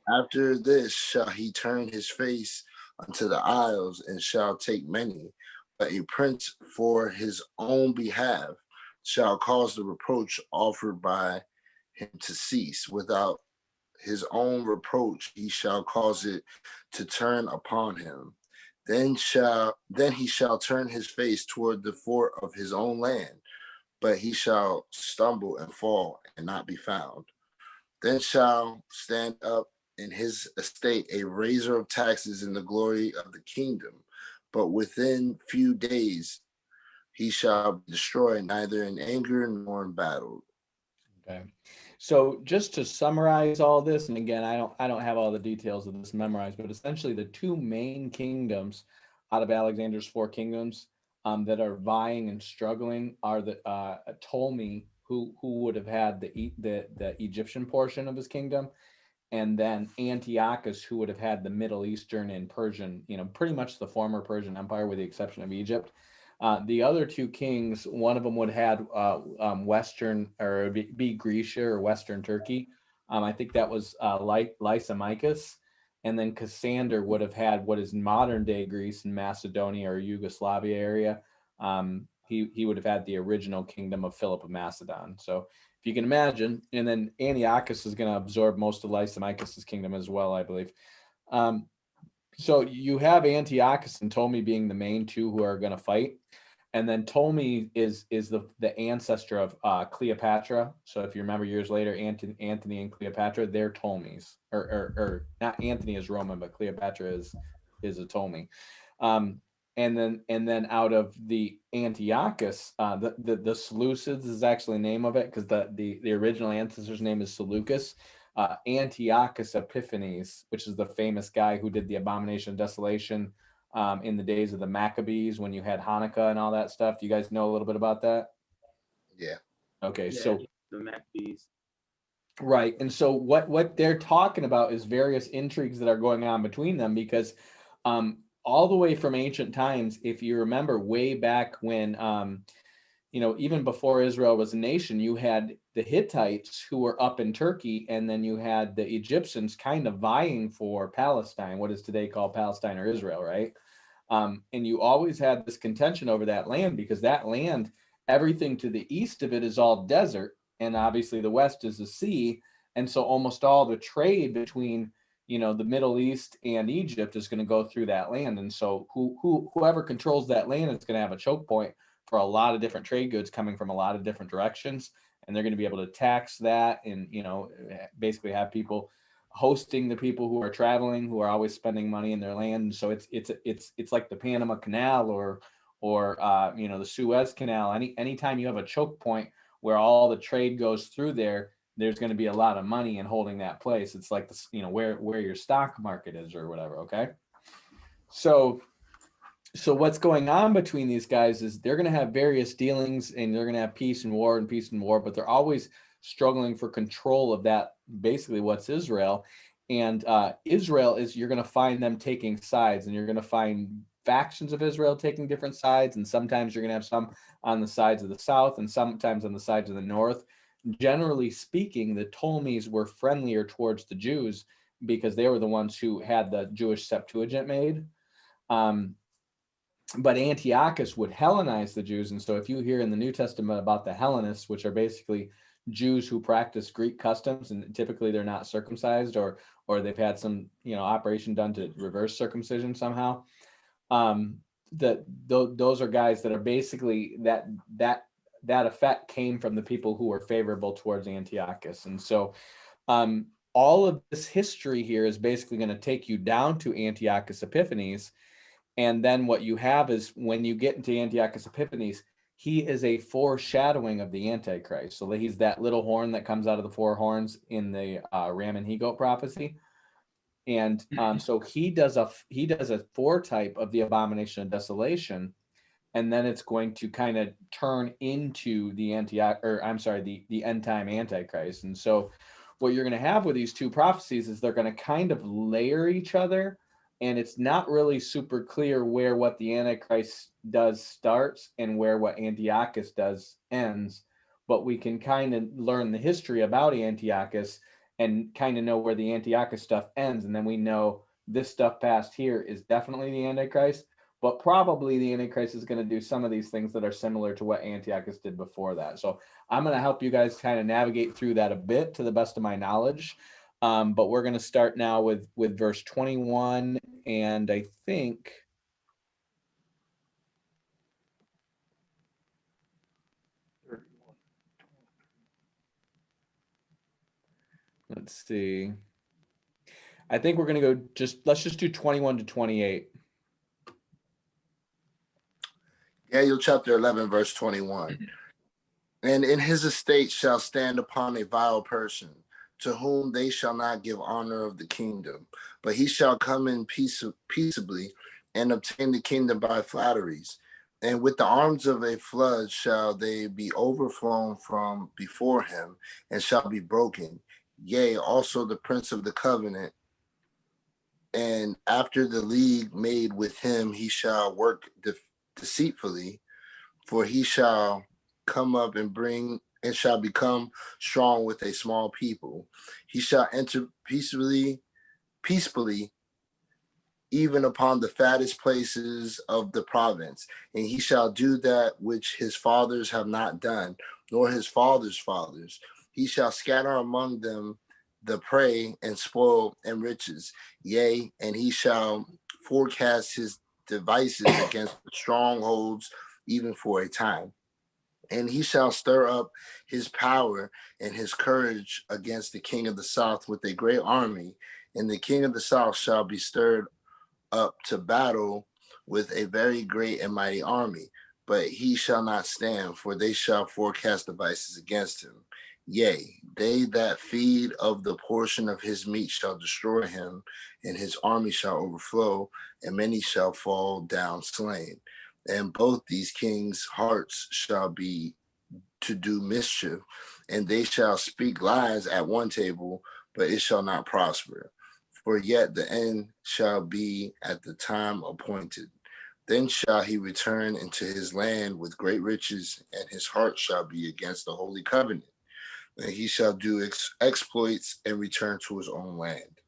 After this shall he turn his face unto the isles, and shall take many. But a prince for his own behalf shall cause the reproach offered by him to cease. Without his own reproach he shall cause it to turn upon him. Then he shall turn his face toward the fort of his own land, but he shall stumble and fall and not be found. Then shall stand up in his estate a raiser of taxes in the glory of the kingdom, but within few days he shall be destroyed, neither in anger nor in battle. Okay. So just to summarize all this, and again, I don't have all the details of this memorized, but essentially the two main kingdoms out of Alexander's four kingdoms that are vying and struggling are the Ptolemy, who would have had the Egyptian portion of his kingdom, and then Antiochus, who would have had the Middle Eastern and Persian, pretty much the former Persian Empire with the exception of Egypt. The other two kings, one of them would have had Western, or be Grecia or Western Turkey. I think that was Lysimachus. And then Cassander would have had what is modern day Greece and Macedonia or Yugoslavia area. He would have had the original kingdom of Philip of Macedon. So if you can imagine, and then Antiochus is going to absorb most of Lysimachus's kingdom as well, I believe. So you have Antiochus and Ptolemy being the main two who are going to fight. And then Ptolemy is the ancestor of Cleopatra. So if you remember years later, Anthony and Cleopatra, they're Ptolemies. Or not Anthony is Roman, but Cleopatra is a Ptolemy. And then out of the Antiochus, the Seleucids is actually the name of it, because the original ancestor's name is Seleucus. Antiochus Epiphanes, which is the famous guy who did the Abomination of Desolation in the days of the Maccabees, when you had Hanukkah and all that stuff. Do you guys know a little bit about that? Yeah. Okay, Yeah, so the Maccabees. right, and so what they're talking about is various intrigues that are going on between them, because all the way from ancient times, if you remember way back when even before Israel was a nation, you had the Hittites who were up in Turkey, and then you had the Egyptians kind of vying for Palestine, what is today called Palestine or Israel, right? And you always had this contention over that land, because that land, everything to the east of it is all desert, and obviously the west is the sea. And so almost all the trade between the Middle East and Egypt is going to go through that land. And so whoever controls that land is going to have a choke point for a lot of different trade goods coming from a lot of different directions. And they're going to be able to tax that and, basically have people hosting the people who are traveling, who are always spending money in their land. And so it's like the Panama Canal or the Suez Canal. Anytime you have a choke point where all the trade goes through there, there's going to be a lot of money in holding that place. It's like where your stock market is or whatever. Okay. So what's going on between these guys is they're going to have various dealings, and they're going to have peace and war, but they're always struggling for control of that, basically what's Israel. And Israel you're going to find them taking sides, and you're going to find factions of Israel taking different sides. And sometimes you're going to have some on the sides of the south and sometimes on the sides of the north. Generally speaking, the Ptolemies were friendlier towards the Jews because they were the ones who had the Jewish Septuagint made. But Antiochus would Hellenize the Jews. And so if you hear in the New Testament about the Hellenists, which are basically Jews who practice Greek customs, and typically they're not circumcised, or they've had some operation done to reverse circumcision somehow, those are guys that are basically that effect came from the people who were favorable towards Antiochus. And so all of this history here is basically going to take you down to Antiochus Epiphanes. And then what you have is, when you get into Antiochus Epiphanes, he is a foreshadowing of the Antichrist. So he's that little horn that comes out of the four horns in the ram and he-goat prophecy. And so he does a foretype of the Abomination of Desolation, and then it's going to kind of turn into the the end time Antichrist. And so what you're going to have with these two prophecies is they're going to kind of layer each other, and it's not really super clear where what the Antichrist does starts and where what Antiochus does ends. But we can kind of learn the history about Antiochus and kind of know where the Antiochus stuff ends. And then we know this stuff past here is definitely the Antichrist, but probably the Antichrist is going to do some of these things that are similar to what Antiochus did before that. So I'm going to help you guys kind of navigate through that a bit to the best of my knowledge. But we're going to start now with verse 21, and I think let's see. I think we're going to go let's just do 21 to 28. Daniel chapter 11, verse 21. And in his estate shall stand upon a vile person, to whom they shall not give honor of the kingdom, but he shall come in peaceably and obtain the kingdom by flatteries. And with the arms of a flood shall they be overflown from before him, and shall be broken. Yea, also the prince of the covenant, and after the league made with him, he shall work deceitfully, for he shall come up and shall become strong with a small people. He shall enter peacefully, even upon the fattest places of the province, and he shall do that which his fathers have not done, nor his fathers' fathers. He shall scatter among them the prey and spoil and riches. Yea, and he shall forecast his devices against the strongholds, even for a time. And he shall stir up his power and his courage against the king of the south with a great army. And the king of the south shall be stirred up to battle with a very great and mighty army, but he shall not stand, for they shall forecast devices against him. Yea, they that feed of the portion of his meat shall destroy him, and his army shall overflow, and many shall fall down slain. And both these kings' hearts shall be to do mischief, and they shall speak lies at one table, but it shall not prosper. For yet the end shall be at the time appointed. Then shall he return into his land with great riches, and his heart shall be against the holy covenant. And he shall do exploits and return to his own land.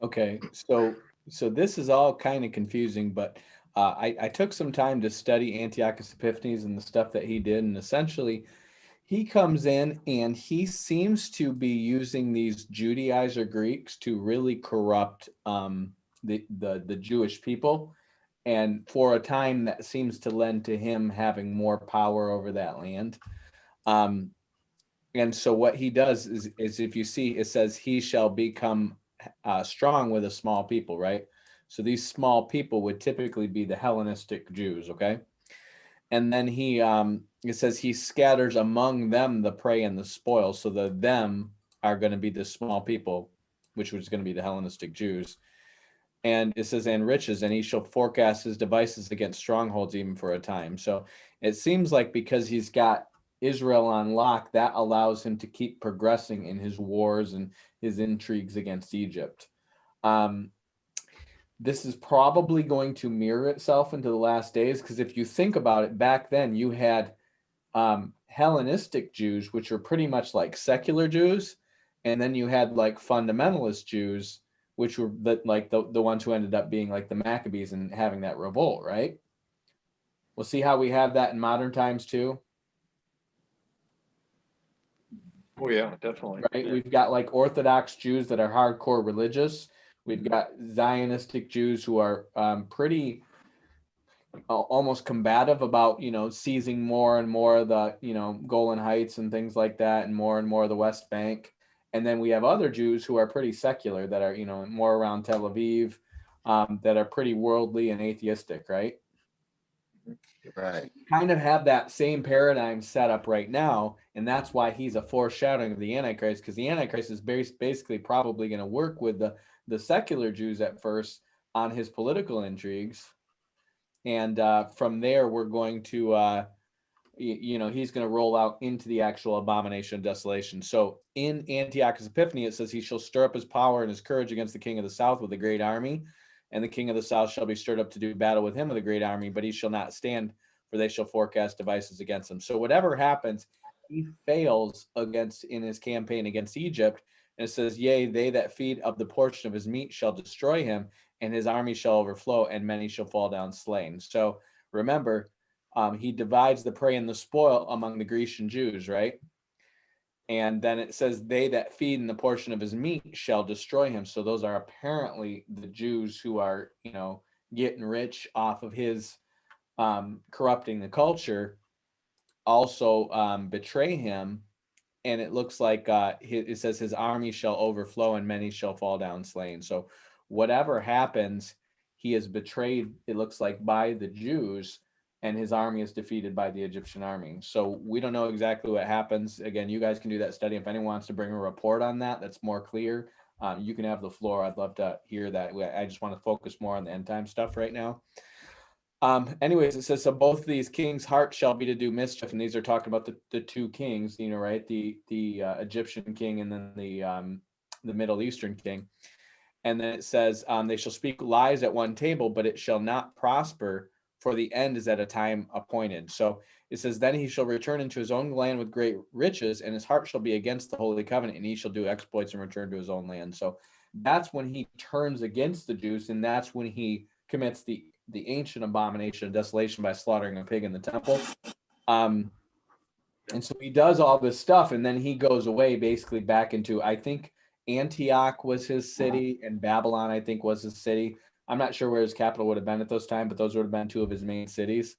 Okay, so this is all kind of confusing, but I took some time to study Antiochus Epiphanes and the stuff that he did, and essentially he comes in and he seems to be using these Judaizer Greeks to really corrupt the Jewish people, and for a time that seems to lend to him having more power over that land. And so what he does is if you see, it says he shall become strong with a small people, right? So these small people would typically be the Hellenistic Jews, okay? And then he, it says he scatters among them the prey and the spoil. So the them are going to be the small people, which was going to be the Hellenistic Jews. And it says, and riches, and he shall forecast his devices against strongholds even for a time. So it seems like because he's got Israel on lock, that allows him to keep progressing in his wars and his intrigues against Egypt. This is probably going to mirror itself into the last days, because if you think about it, back then you had Hellenistic Jews, which were pretty much like secular Jews, and then you had like fundamentalist Jews, which were the ones who ended up being like the Maccabees and having that revolt, right? We'll see how we have that in modern times too. Oh, yeah, definitely. Right? Yeah. We've got like Orthodox Jews that are hardcore religious. We've got Zionistic Jews who are pretty almost combative about, seizing more and more of the, Golan Heights and things like that, and more of the West Bank. And then we have other Jews who are pretty secular that are, more around Tel Aviv, that are pretty worldly and atheistic, right? Right. Kind of have that same paradigm set up right now, and that's why he's a foreshadowing of the Antichrist, because the Antichrist is basically probably going to work with the secular Jews at first on his political intrigues, and from there we're going to he's going to roll out into the actual abomination of desolation. So in Antiochus Epiphanes, it says he shall stir up his power and his courage against the king of the south with a great army, and the king of the south shall be stirred up to do battle with him with a great army, but he shall not stand, for they shall forecast devices against him. So whatever happens, he fails in his campaign against Egypt. And it says, yea, they that feed of the portion of his meat shall destroy him, and his army shall overflow, and many shall fall down slain. So remember, he divides the prey and the spoil among the Grecian Jews, right? And then it says, they that feed in the portion of his meat shall destroy him. So those are apparently the Jews who are, getting rich off of his corrupting the culture, also betray him. And it looks like it says his army shall overflow and many shall fall down slain. So whatever happens, he is betrayed, it looks like, by the Jews, and his army is defeated by the Egyptian army. So we don't know exactly what happens. Again, you guys can do that study. If anyone wants to bring a report on that, that's more clear. You can have the floor. I'd love to hear that. I just want to focus more on the end time stuff right now. Anyways, it says, so both these kings' hearts shall be to do mischief, and these are talking about the two kings, right? The Egyptian king and then the Middle Eastern king. And then it says, they shall speak lies at one table, but it shall not prosper, for the end is at a time appointed. So it says, then he shall return into his own land with great riches, and his heart shall be against the holy covenant, and he shall do exploits and return to his own land. So that's when he turns against the Jews, and that's when he commits the ancient abomination of desolation by slaughtering a pig in the temple. And so he does all this stuff, and then he goes away basically back into, I think Antioch was his city, and Babylon, I think, was his city. I'm not sure where his capital would have been at those times, but those would have been two of his main cities.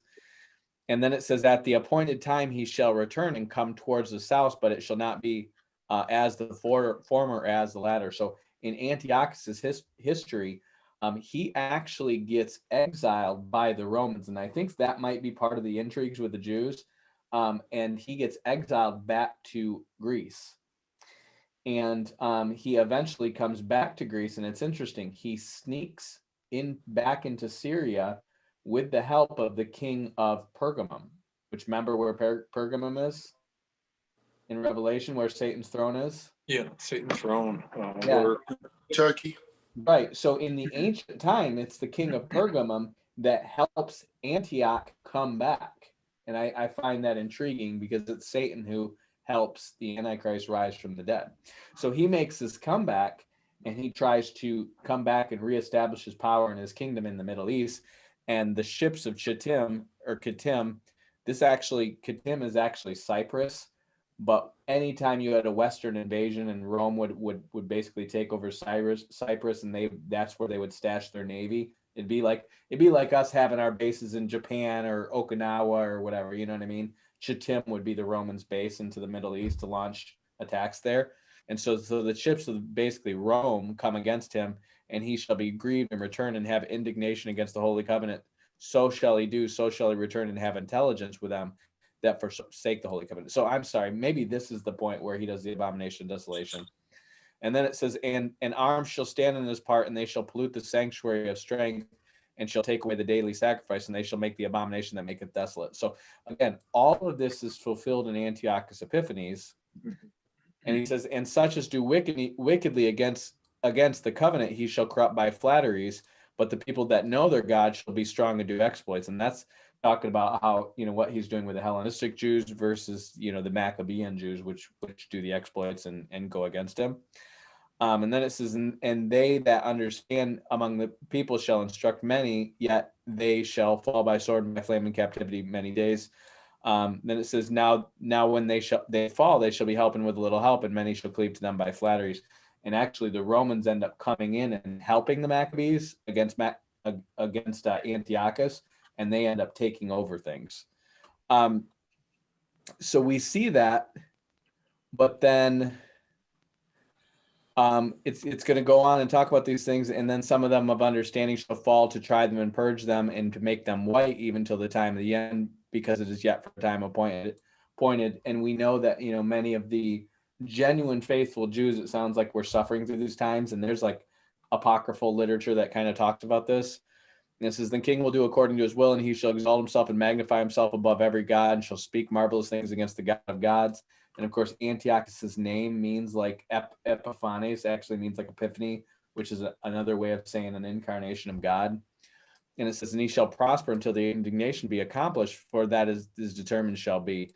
And then it says, at the appointed time he shall return and come towards the south, but it shall not be as the former as the latter. So in Antiochus's history, he actually gets exiled by the Romans, and I think that might be part of the intrigues with the Jews. And he gets exiled back to Greece. And he eventually comes back to Greece, and it's interesting. He sneaks back into Syria with the help of the king of Pergamum, which, remember where Pergamum is in Revelation, where Satan's throne is? Yeah, Satan's throne. Yeah. Turkey. Right. So in the ancient time, it's the king of Pergamum that helps Antioch come back. And I find that intriguing because it's Satan who helps the Antichrist rise from the dead. So he makes this comeback, and he tries to come back and reestablish his power and his kingdom in the Middle East. And the ships of Kittim, Kittim is actually Cyprus. But anytime you had a Western invasion, and Rome would basically take over Cyprus, and that's where they would stash their navy. It'd be like us having our bases in Japan or Okinawa or whatever, you know what I mean? Chittim would be the Romans' base into the Middle East to launch attacks there. And so the ships of basically Rome come against him, and he shall be grieved and return and have indignation against the Holy Covenant. So shall he do, so shall he return and have intelligence with them that forsake the Holy Covenant. So I'm sorry, maybe this is the point where he does the abomination of desolation. And then it says, and arms shall stand in his part, and they shall pollute the sanctuary of strength, and shall take away the daily sacrifice, and they shall make the abomination that maketh desolate. So again, all of this is fulfilled in Antiochus Epiphanes. And he says, and such as do wickedly against the covenant, he shall corrupt by flatteries, but the people that know their God shall be strong and do exploits. And that's talking about how, what he's doing with the Hellenistic Jews versus, the Maccabean Jews, which do the exploits and go against him. And then it says, and they that understand among the people shall instruct many, yet they shall fall by sword and by flame in captivity many days. Then it says, now when they fall, they shall be helping with a little help, and many shall cleave to them by flatteries. And actually, the Romans end up coming in and helping the Maccabees against Antiochus, and they end up taking over things. So we see that, but then it's going to go on and talk about these things, and then some of them of understanding shall fall to try them and purge them, and to make them white even till the time of the end, because it is yet for time appointed. And we know that many of the genuine faithful Jews, it sounds like, we're suffering through these times, and there's like apocryphal literature that kind of talks about this. And it says, the king will do according to his will, and he shall exalt himself and magnify himself above every god, and shall speak marvelous things against the God of gods. And of course, Antiochus's name means like Epiphanes, actually means like epiphany, which is another way of saying an incarnation of God. And it says, and he shall prosper until the indignation be accomplished, for that is determined shall be.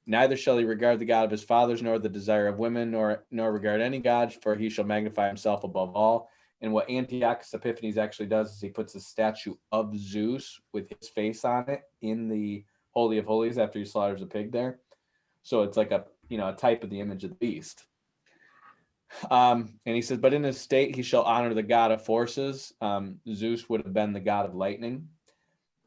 Neither shall he regard the God of his fathers, nor the desire of women, nor regard any god, for he shall magnify himself above all. And what Antiochus Epiphanes actually does is he puts a statue of Zeus with his face on it in the Holy of Holies after he slaughters a pig there. So it's like a type of the image of the beast. And he says, but in his state he shall honor the god of forces. Zeus would have been the god of lightning.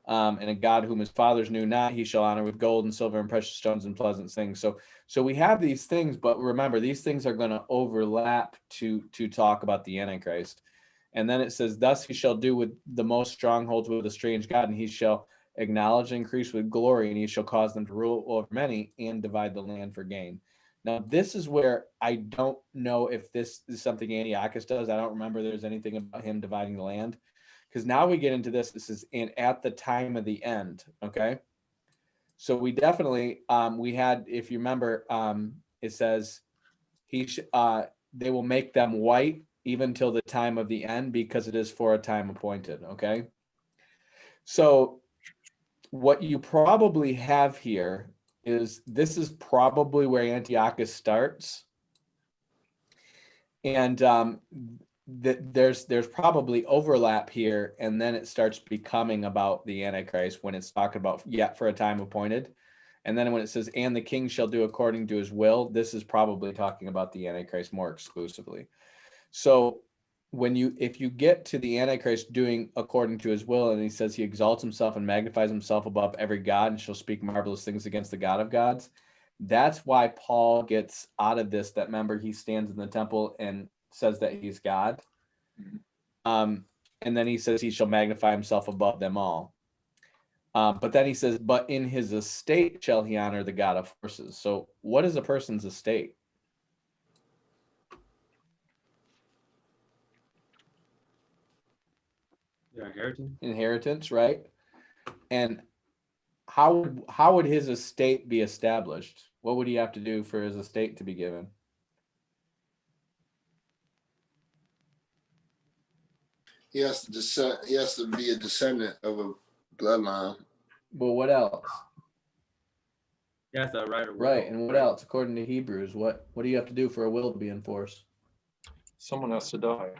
And a god whom his fathers knew not, he shall honor with gold and silver and precious stones and pleasant things. So we have these things, but remember, these things are going to overlap to talk about the Antichrist. And then it says, thus he shall do with the most strongholds with a strange god, and he shall acknowledge and increase with glory, and he shall cause them to rule over many and divide the land for gain. Now, this is where I don't know if this is something Antiochus does. I don't remember there's anything about him dividing the land, because now we get into this. This is at the time of the end. Okay. So we definitely, we had, if you remember, it says they will make them white even till the time of the end, because it is for a time appointed. Okay. So what you probably have here is, this is probably where Antiochus starts. And there's probably overlap here, and then it starts becoming about the Antichrist when it's talking about yet for a time appointed. And then when it says, and the king shall do according to his will, this is probably talking about the Antichrist more exclusively. So if you get to the Antichrist doing according to his will, and he says he exalts himself and magnifies himself above every god and shall speak marvelous things against the God of gods, that's why Paul gets out of this, that remember he stands in the temple and says that he's God. And then he says he shall magnify himself above them all. But then he says, but in his estate shall he honor the God of forces. So what is a person's estate? Their inheritance. Inheritance, right? And how would his estate be established? What would he have to do for his estate to be given? He has to be a descendant of a bloodline. Well, what else? Yes, a right of will. Right, and what else? According to Hebrews, what do you have to do for a will to be enforced? Someone has to die.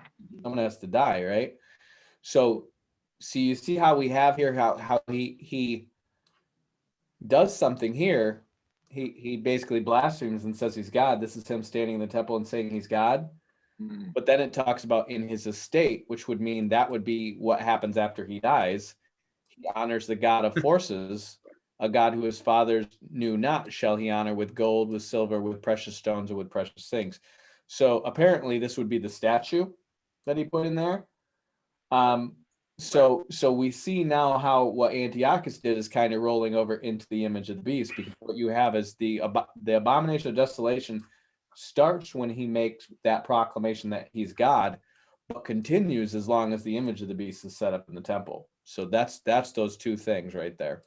Someone has to die, right? So you see how we have here how he does something here. He basically blasphemes and says he's God. This is him standing in the temple and saying he's God. But then it talks about in his estate, which would mean that would be what happens after he dies. He honors the God of forces, a God who his fathers knew not, shall he honor with gold, with silver, with precious stones, and with precious things. So apparently this would be the statue that he put in there. So we see now how what Antiochus did is kind of rolling over into the image of the beast, because what you have is the abomination of desolation starts when he makes that proclamation that he's God, but continues as long as the image of the beast is set up in the temple. So that's those two things right there.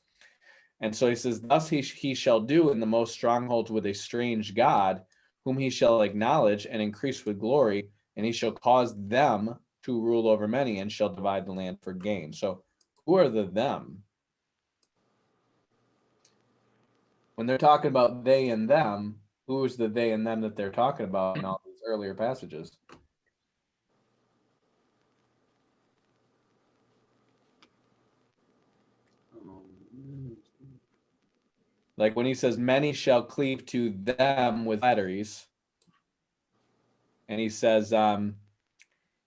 And so he says, thus he shall do in the most strongholds with a strange God, whom he shall acknowledge and increase with glory, and he shall cause them to rule over many, and shall divide the land for gain. So who are the them? When they're talking about they and them, who is the they and them that they're talking about in all these earlier passages? Like when he says, many shall cleave to them with flatteries, and he says,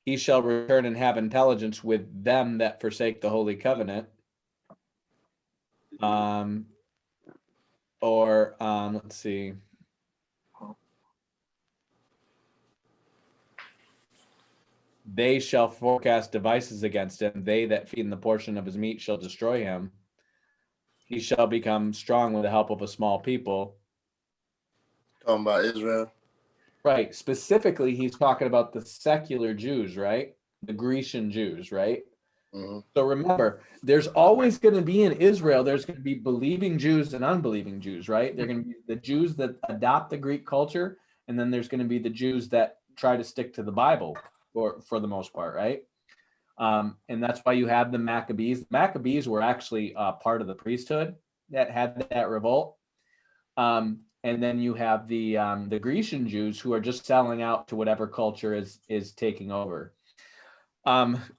he shall return and have intelligence with them that forsake the holy covenant. Let's see. They shall forecast devices against him. They that feed in the portion of his meat shall destroy him. He shall become strong with the help of a small people. Talking about Israel. Right. Specifically, he's talking about the secular Jews, right? The Grecian Jews, right? Mm-hmm. So remember, there's always going to be in Israel, there's going to be believing Jews and unbelieving Jews, right? They're going to be the Jews that adopt the Greek culture, and then there's going to be the Jews that try to stick to the Bible for the most part, right? And that's why you have the Maccabees. The Maccabees were actually part of the priesthood that had that revolt. And then you have the Grecian Jews who are just selling out to whatever culture is taking over.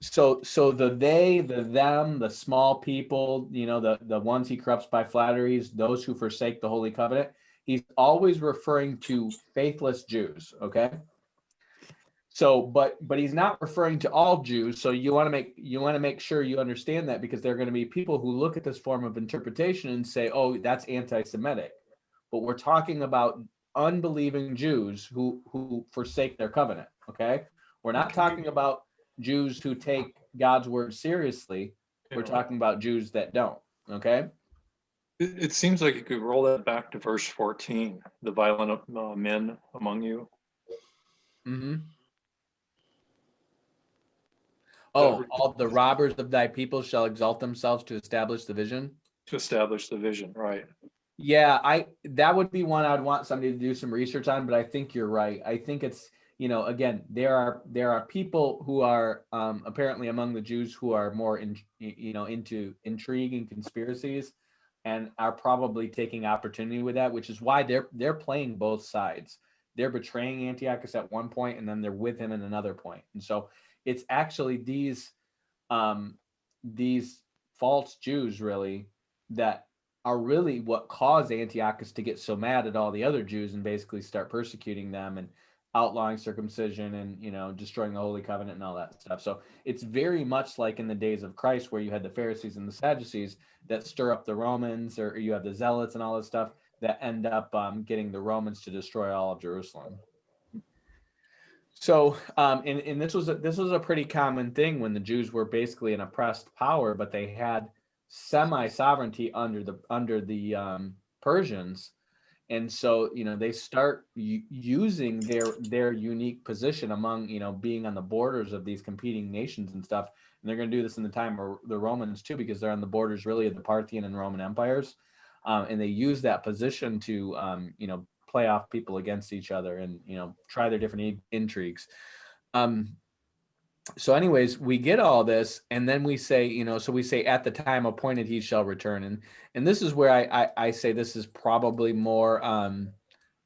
So the they, the them, the small people, the ones he corrupts by flatteries, those who forsake the Holy Covenant, he's always referring to faithless Jews, okay? So, but he's not referring to all Jews. So you want to make sure you understand that, because there are going to be people who look at this form of interpretation and say, oh, that's anti-Semitic. But we're talking about unbelieving Jews who forsake their covenant, okay? We're not talking about Jews who take God's word seriously. We're talking about Jews that don't, okay? It seems like you could roll that back to verse 14, the violent men among you. Mm-hmm. Oh, all the robbers of thy people shall exalt themselves to establish the vision. To establish the vision, right? Yeah, that would be one I'd want somebody to do some research on, but I think you're right. I think it's, again, there are people who are apparently among the Jews who are more into intrigue and conspiracies, and are probably taking opportunity with that, which is why they're playing both sides. They're betraying Antiochus at one point, and then they're with him in another point. And so it's actually these false Jews really that are really what caused Antiochus to get so mad at all the other Jews and basically start persecuting them and outlawing circumcision and destroying the Holy Covenant and all that stuff. So it's very much like in the days of Christ, where you had the Pharisees and the Sadducees that stir up the Romans, or you have the Zealots and all this stuff that end up getting the Romans to destroy all of Jerusalem. So, and this was a pretty common thing when the Jews were basically an oppressed power, but they had semi-sovereignty under the Persians, and so they start using their unique position among being on the borders of these competing nations and stuff. And they're going to do this in the time of the Romans too, because they're on the borders really of the Parthian and Roman empires, and they use that position to play off people against each other and try their different intrigues. So anyways, we get all this, and then we say, so we say, at the time appointed he shall return. And this is where I say this is probably more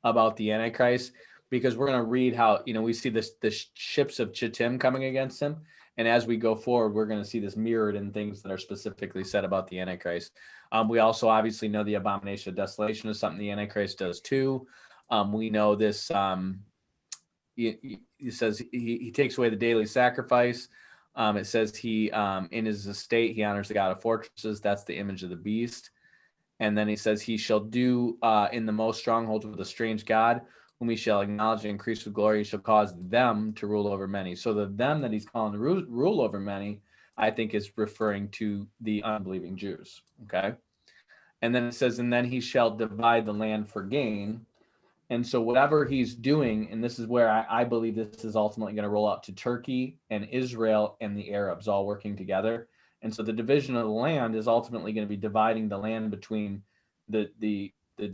about the Antichrist, because we're going to read how, we see the ships of Chittim coming against him. And as we go forward, we're going to see this mirrored in things that are specifically said about the Antichrist. We also obviously know the Abomination of Desolation is something the Antichrist does too. We know this, he says he takes away the daily sacrifice. It says he, in his estate, he honors the God of fortresses. That's the image of the beast. And then he says he shall do in the most strongholds with a strange God, whom he shall acknowledge and increase with glory. He shall cause them to rule over many. So the them that he's calling to rule over many, I think is referring to the unbelieving Jews. Okay. And then it says, and then he shall divide the land for gain. And so whatever he's doing, and this is where I believe this is ultimately going to roll out to Turkey and Israel and the Arabs all working together. And so the division of the land is ultimately going to be dividing the land between the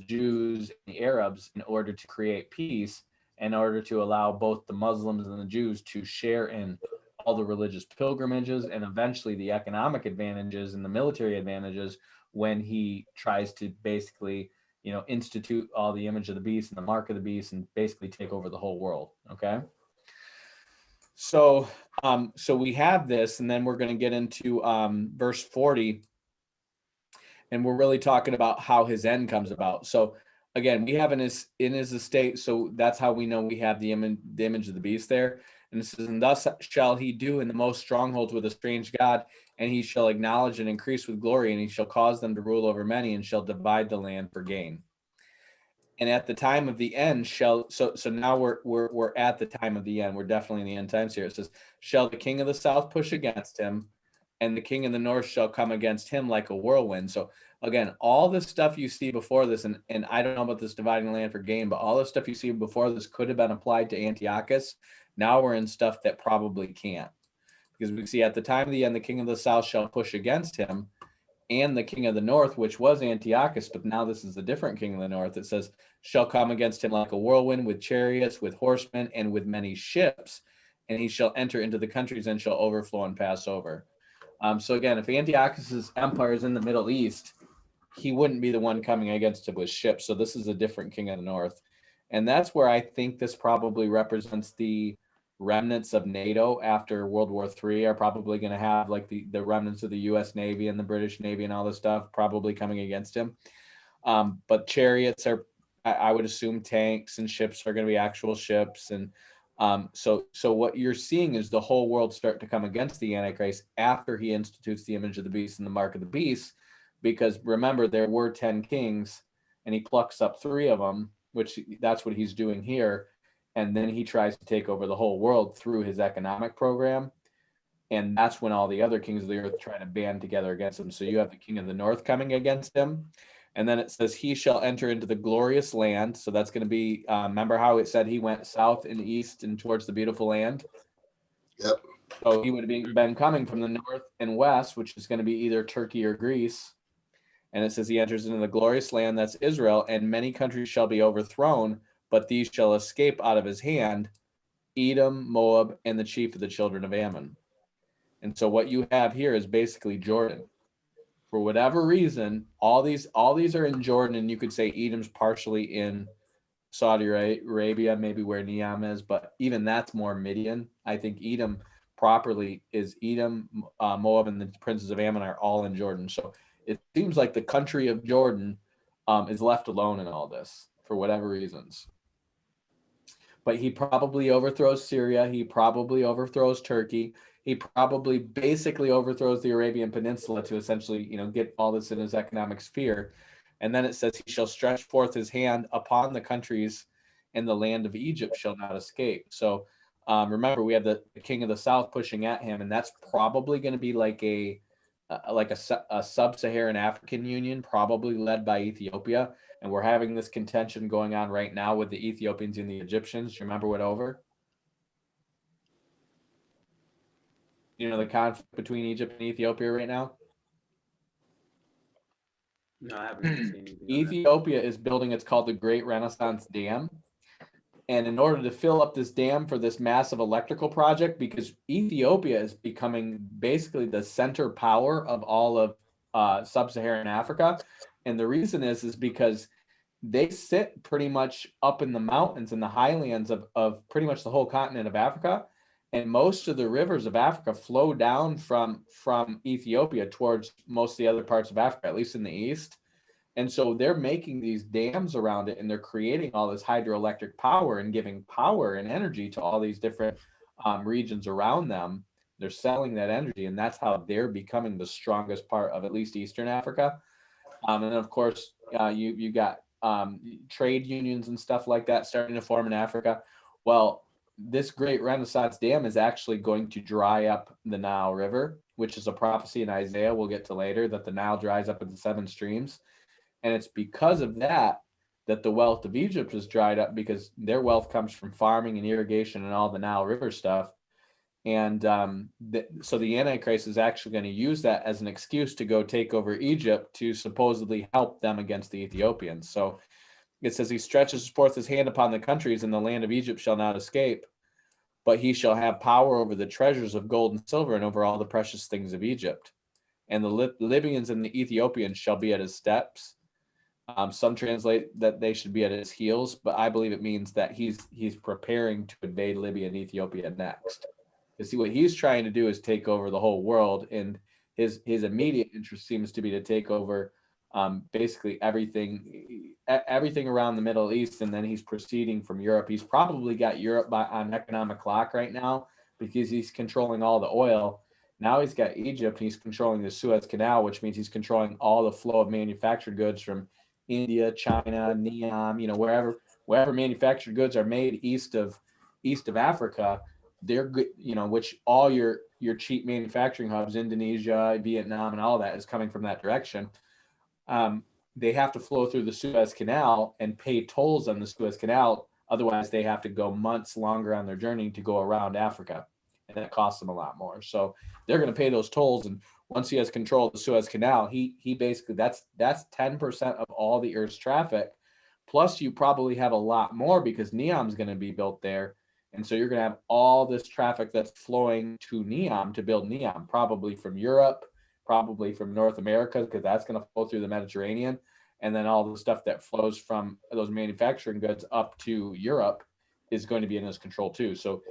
Jews and the Arabs in order to create peace, in order to allow both the Muslims and the Jews to share in all the religious pilgrimages and eventually the economic advantages and the military advantages when he tries to basically institute all the image of the beast and the mark of the beast and basically take over the whole world. Okay. So we have this, and then we're going to get into verse 40, and we're really talking about how his end comes about. So again, we have in his estate. So that's how we know we have the image of the beast there. And it says, and thus shall he do in the most strongholds with a strange God, and he shall acknowledge and increase with glory, and he shall cause them to rule over many, and shall divide the land for gain. And at the time of the end so now we're at the time of the end. We're definitely in the end times here. It says, shall the king of the south push against him, and the king of the north shall come against him like a whirlwind. So again, all this stuff you see before this, and I don't know about this dividing the land for gain, but all the stuff you see before this could have been applied to Antiochus. Now we're in stuff that probably can't, because we see at the time of the end, the king of the south shall push against him, and the king of the north, which was Antiochus, but now this is a different king of the north. It says, shall come against him like a whirlwind, with chariots, with horsemen, and with many ships, and he shall enter into the countries and shall overflow and pass over. So again, if Antiochus's empire is in the Middle East, he wouldn't be the one coming against him with ships. So this is a different king of the north. And that's where I think this probably represents the remnants of NATO after World War III are probably going to have like the remnants of the U.S. Navy and the British Navy and all this stuff probably coming against him. But chariots are, I would assume, tanks, and ships are going to be actual ships. And so what you're seeing is the whole world start to come against the Antichrist after he institutes the image of the beast and the mark of the beast, because remember, there were 10 kings and he plucks up 3 of them, which that's what he's doing here. And then he tries to take over the whole world through his economic program. And that's when all the other kings of the earth try to band together against him. So you have the king of the north coming against him. And then it says, he shall enter into the glorious land. So that's going to be, remember how it said he went south and east and towards the beautiful land? Yep. So he would have been coming from the north and west, which is going to be either Turkey or Greece. And it says he enters into the glorious land, that's Israel, and many countries shall be overthrown, but these shall escape out of his hand, Edom, Moab, and the chief of the children of Ammon. And so what you have here is basically Jordan. For whatever reason, all these are in Jordan, and you could say Edom's partially in Saudi Arabia, maybe where Neam is, but even that's more Midian. I think Edom properly is Edom, Moab, and the princes of Ammon are all in Jordan. So it seems like the country of Jordan is left alone in all this for whatever reasons. But he probably overthrows Syria. He probably overthrows Turkey. He probably basically overthrows the Arabian Peninsula to essentially, get all this in his economic sphere. And then it says he shall stretch forth his hand upon the countries, and the land of Egypt shall not escape. So remember, we have the king of the south pushing at him, and that's probably going to be like a sub-Saharan African union, probably led by Ethiopia. And we're having this contention going on right now with the Ethiopians and the Egyptians. Do you remember what over? The conflict between Egypt and Ethiopia right now? No, I haven't seen anything on that. Ethiopia is building, it's called the Great Renaissance Dam. And in order to fill up this dam for this massive electrical project, because Ethiopia is becoming basically the center power of all of sub-Saharan Africa. And the reason is because they sit pretty much up in the mountains and the highlands of pretty much the whole continent of Africa. And most of the rivers of Africa flow down from Ethiopia towards most of the other parts of Africa, at least in the east. And so they're making these dams around it, and they're creating all this hydroelectric power and giving power and energy to all these different regions around them. They're selling that energy, and that's how they're becoming the strongest part of at least Eastern Africa. And then, of course, you got trade unions and stuff like that starting to form in Africa. Well, this Great Renaissance Dam is actually going to dry up the Nile River, which is a prophecy in Isaiah we'll get to later, that the Nile dries up into 7 streams. And it's because of that the wealth of Egypt is dried up, because their wealth comes from farming and irrigation and all the Nile River stuff. And so the Antichrist is actually going to use that as an excuse to go take over Egypt to supposedly help them against the Ethiopians. So it says he stretches forth his hand upon the countries, and the land of Egypt shall not escape, but he shall have power over the treasures of gold and silver and over all the precious things of Egypt. And the Libyans and the Ethiopians shall be at his steps. Some translate that they should be at his heels, but I believe it means that he's preparing to invade Libya and Ethiopia next. You see, what he's trying to do is take over the whole world, and his immediate interest seems to be to take over basically everything around the Middle East, and then he's proceeding from Europe. He's probably got Europe on economic lock right now because he's controlling all the oil. Now he's got Egypt, and he's controlling the Suez Canal, which means he's controlling all the flow of manufactured goods from India, China, Neam, wherever manufactured goods are made east of Africa. They're good, which all your cheap manufacturing hubs, Indonesia, Vietnam, and all that is coming from that direction. They have to flow through the Suez Canal and pay tolls on the Suez Canal. Otherwise, they have to go months longer on their journey to go around Africa, and that costs them a lot more. So they're going to pay those tolls. And once he has control of the Suez Canal, he basically, that's 10% of all the Earth's traffic. Plus, you probably have a lot more because Neom's going to be built there. And so you're going to have all this traffic that's flowing to Neom to build Neom, probably from Europe, probably from North America, because that's going to flow through the Mediterranean. And then all the stuff that flows from those manufacturing goods up to Europe is going to be in his control too. So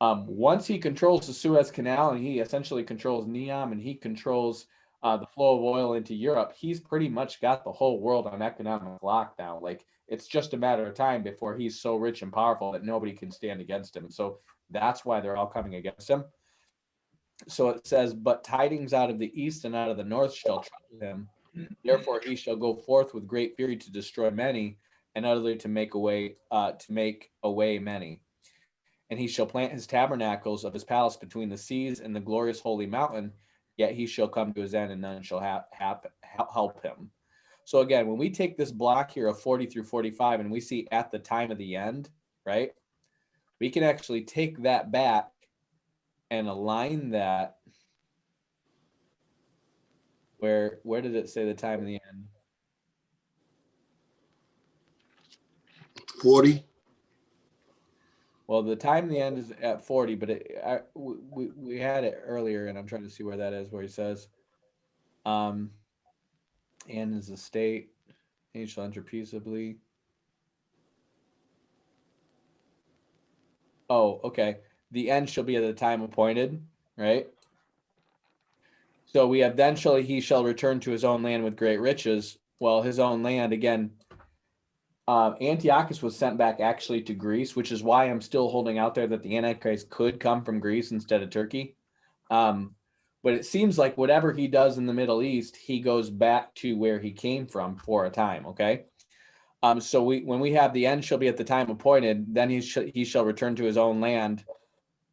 once he controls the Suez Canal, and he essentially controls Neom, and he controls the flow of oil into Europe, he's pretty much got the whole world on economic lockdown. Like, it's just a matter of time before he's so rich and powerful that nobody can stand against him. So that's why they're all coming against him. So it says, but tidings out of the east and out of the north shall trouble him. Therefore he shall go forth with great fury to destroy many, and utterly to make away many. And he shall plant his tabernacles of his palace between the seas and the glorious holy mountain. Yet he shall come to his end, and none shall help him. So again, when we take this block here of 40 through 45, and we see at the time of the end, right? We can actually take that back and align that. Where did it say the time of the end? 40. Well, the time of the end is at 40, but we had it earlier, and I'm trying to see where that is, where he says, and his estate, he shall enter peaceably. Oh, okay. The end shall be at the time appointed, right? So we have then he shall return to his own land with great riches. Well, his own land, again, Antiochus was sent back actually to Greece, which is why I'm still holding out there that the Antichrist could come from Greece instead of Turkey. But it seems like whatever he does in the Middle East, he goes back to where he came from for a time, okay? So when we have the end shall be at the time appointed, then he shall return to his own land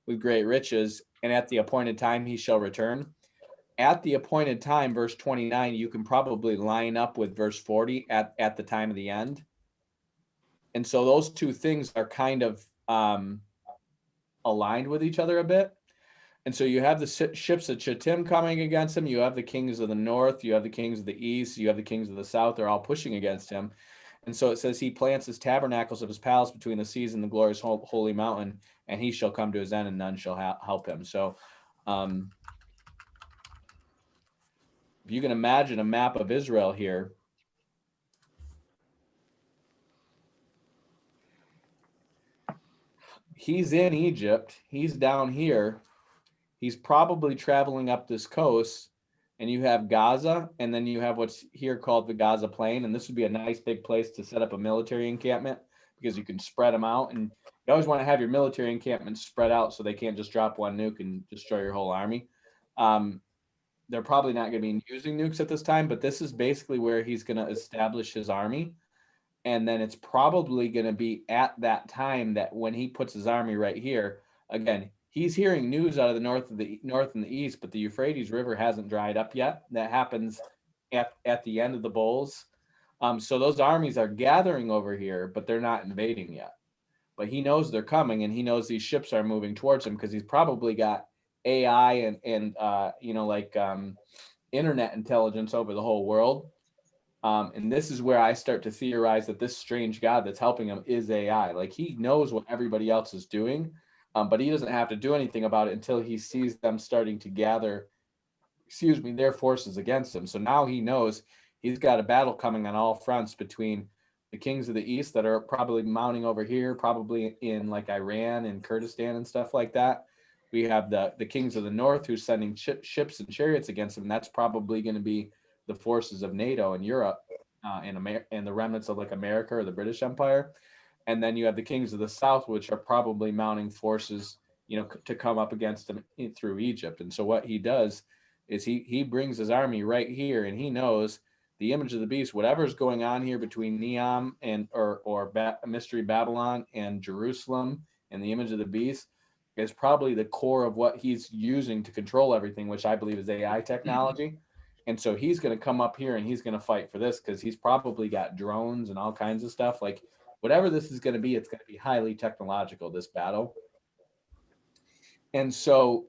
with great riches, and at the appointed time he shall return. At the appointed time, verse 29, you can probably line up with verse 40 at the time of the end. And so those two things are kind of aligned with each other a bit. And so you have the ships of Chittim coming against him. You have the kings of the north. You have the kings of the east. You have the kings of the south. They're all pushing against him. And so it says he plants his tabernacles of his palace between the seas and the glorious holy mountain, and he shall come to his end, and none shall help him. So if you can imagine a map of Israel here, he's in Egypt. He's down here. He's probably traveling up this coast, and you have Gaza, and then you have what's here called the Gaza Plain, and this would be a nice big place to set up a military encampment because you can spread them out, and you always want to have your military encampments spread out so they can't just drop one nuke and destroy your whole army. They're probably not going to be using nukes at this time, but this is basically where he's going to establish his army. And then it's probably going to be at that time that when he puts his army right here, again, he's hearing news out of the north and the east, but the Euphrates River hasn't dried up yet. That happens at the end of the bowls. So those armies are gathering over here, but they're not invading yet. But he knows they're coming, and he knows these ships are moving towards him because he's probably got AI and internet intelligence over the whole world. And this is where I start to theorize that this strange God that's helping him is AI. Like, he knows what everybody else is doing, but he doesn't have to do anything about it until he sees them starting to gather, their forces against him. So now he knows he's got a battle coming on all fronts between the kings of the east that are probably mounting over here, probably in like Iran and Kurdistan and stuff like that. We have the kings of the north who's sending ships and chariots against him. And that's probably going to be the forces of NATO and Europe and the remnants of like America or the British Empire. And then you have the kings of the south, which are probably mounting forces, to come up against them through Egypt. And so what he does is he brings his army right here, and he knows the image of the beast, whatever's going on here between Neom and Mystery Babylon and Jerusalem and the image of the beast is probably the core of what he's using to control everything, which I believe is AI technology. And so he's going to come up here and he's going to fight for this because he's probably got drones and all kinds of stuff. Like, whatever this is going to be, it's going to be highly technological, this battle. And so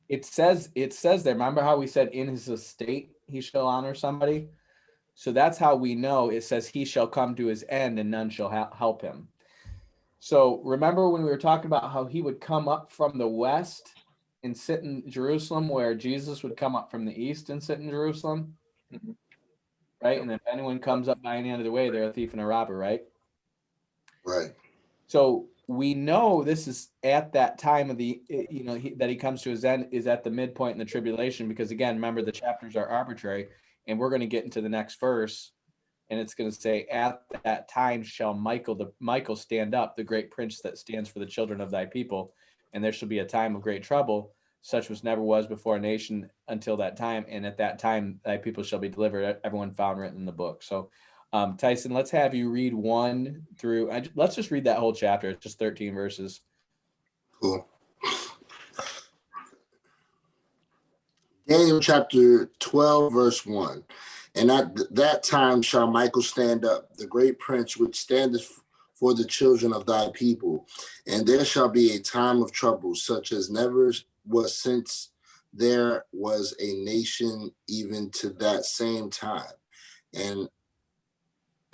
it says there, remember how we said in his estate he shall honor somebody? So that's how we know it says he shall come to his end and none shall help him. So remember when we were talking about how he would come up from the west and sit in Jerusalem, where Jesus would come up from the east and sit in Jerusalem, right? And if anyone comes up by any end of the way, they're a thief and a robber, right? Right. So we know this is at that time of that he comes to his end is at the midpoint in the tribulation, because again, remember the chapters are arbitrary, and we're going to get into the next verse. And it's going to say, at that time shall Michael stand up, the great prince that stands for the children of thy people. And there shall be a time of great trouble, such was never was before a nation until that time. And at that time, thy people shall be delivered, everyone found written in the book. So, Tyson, let's have you read 1 through, let's just read that whole chapter. It's just 13 verses. Cool. Daniel chapter 12, verse 1. And at that time shall Michael stand up, the great prince which standeth for the children of thy people. And there shall be a time of trouble, such as never was since there was a nation even to that same time. And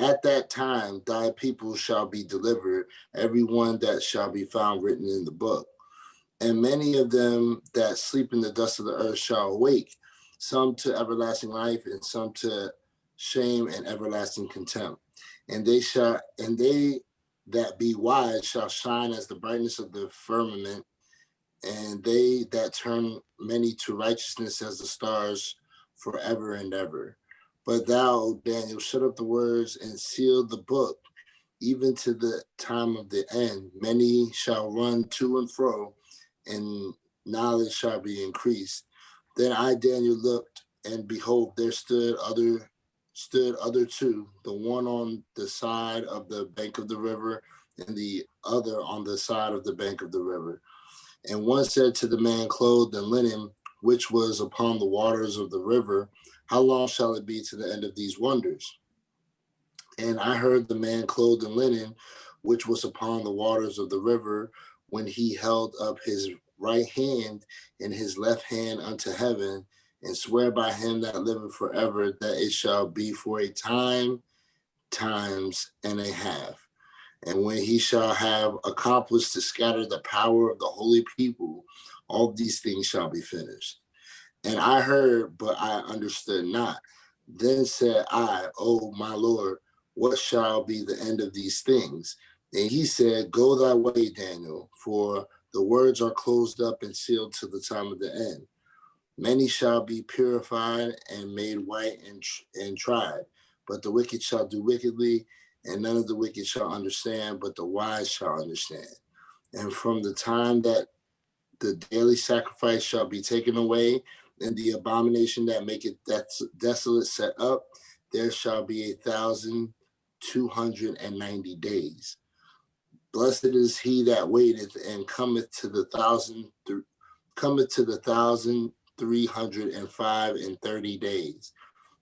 at that time, thy people shall be delivered, every one that shall be found written in the book. And many of them that sleep in the dust of the earth shall awake, some to everlasting life, and some to shame and everlasting contempt. And they that be wise shall shine as the brightness of the firmament, and they that turn many to righteousness as the stars forever and ever. But thou, O Daniel, shut up the words and seal the book, even to the time of the end. Many shall run to and fro, and knowledge shall be increased. Then I, Daniel, looked, and behold, there stood other two, the one on the side of the bank of the river, and the other on the side of the bank of the river. And one said to the man clothed in linen, which was upon the waters of the river, how long shall it be to the end of these wonders? And I heard the man clothed in linen, which was upon the waters of the river, when he held up his right hand and his left hand unto heaven, and swear by him that liveth forever, that it shall be for a time, times and a half. And when he shall have accomplished to scatter the power of the holy people, all these things shall be finished. And I heard, but I understood not. Then said I, O my Lord, what shall be the end of these things? And he said, go thy way, Daniel, for the words are closed up and sealed to the time of the end. Many shall be purified and made white and tried, but the wicked shall do wickedly, and none of the wicked shall understand, but the wise shall understand. And from the time that the daily sacrifice shall be taken away, and the abomination that maketh desolate set up, there shall be 1,290 days. Blessed is he that waiteth and cometh to the 1,305 and 30 days.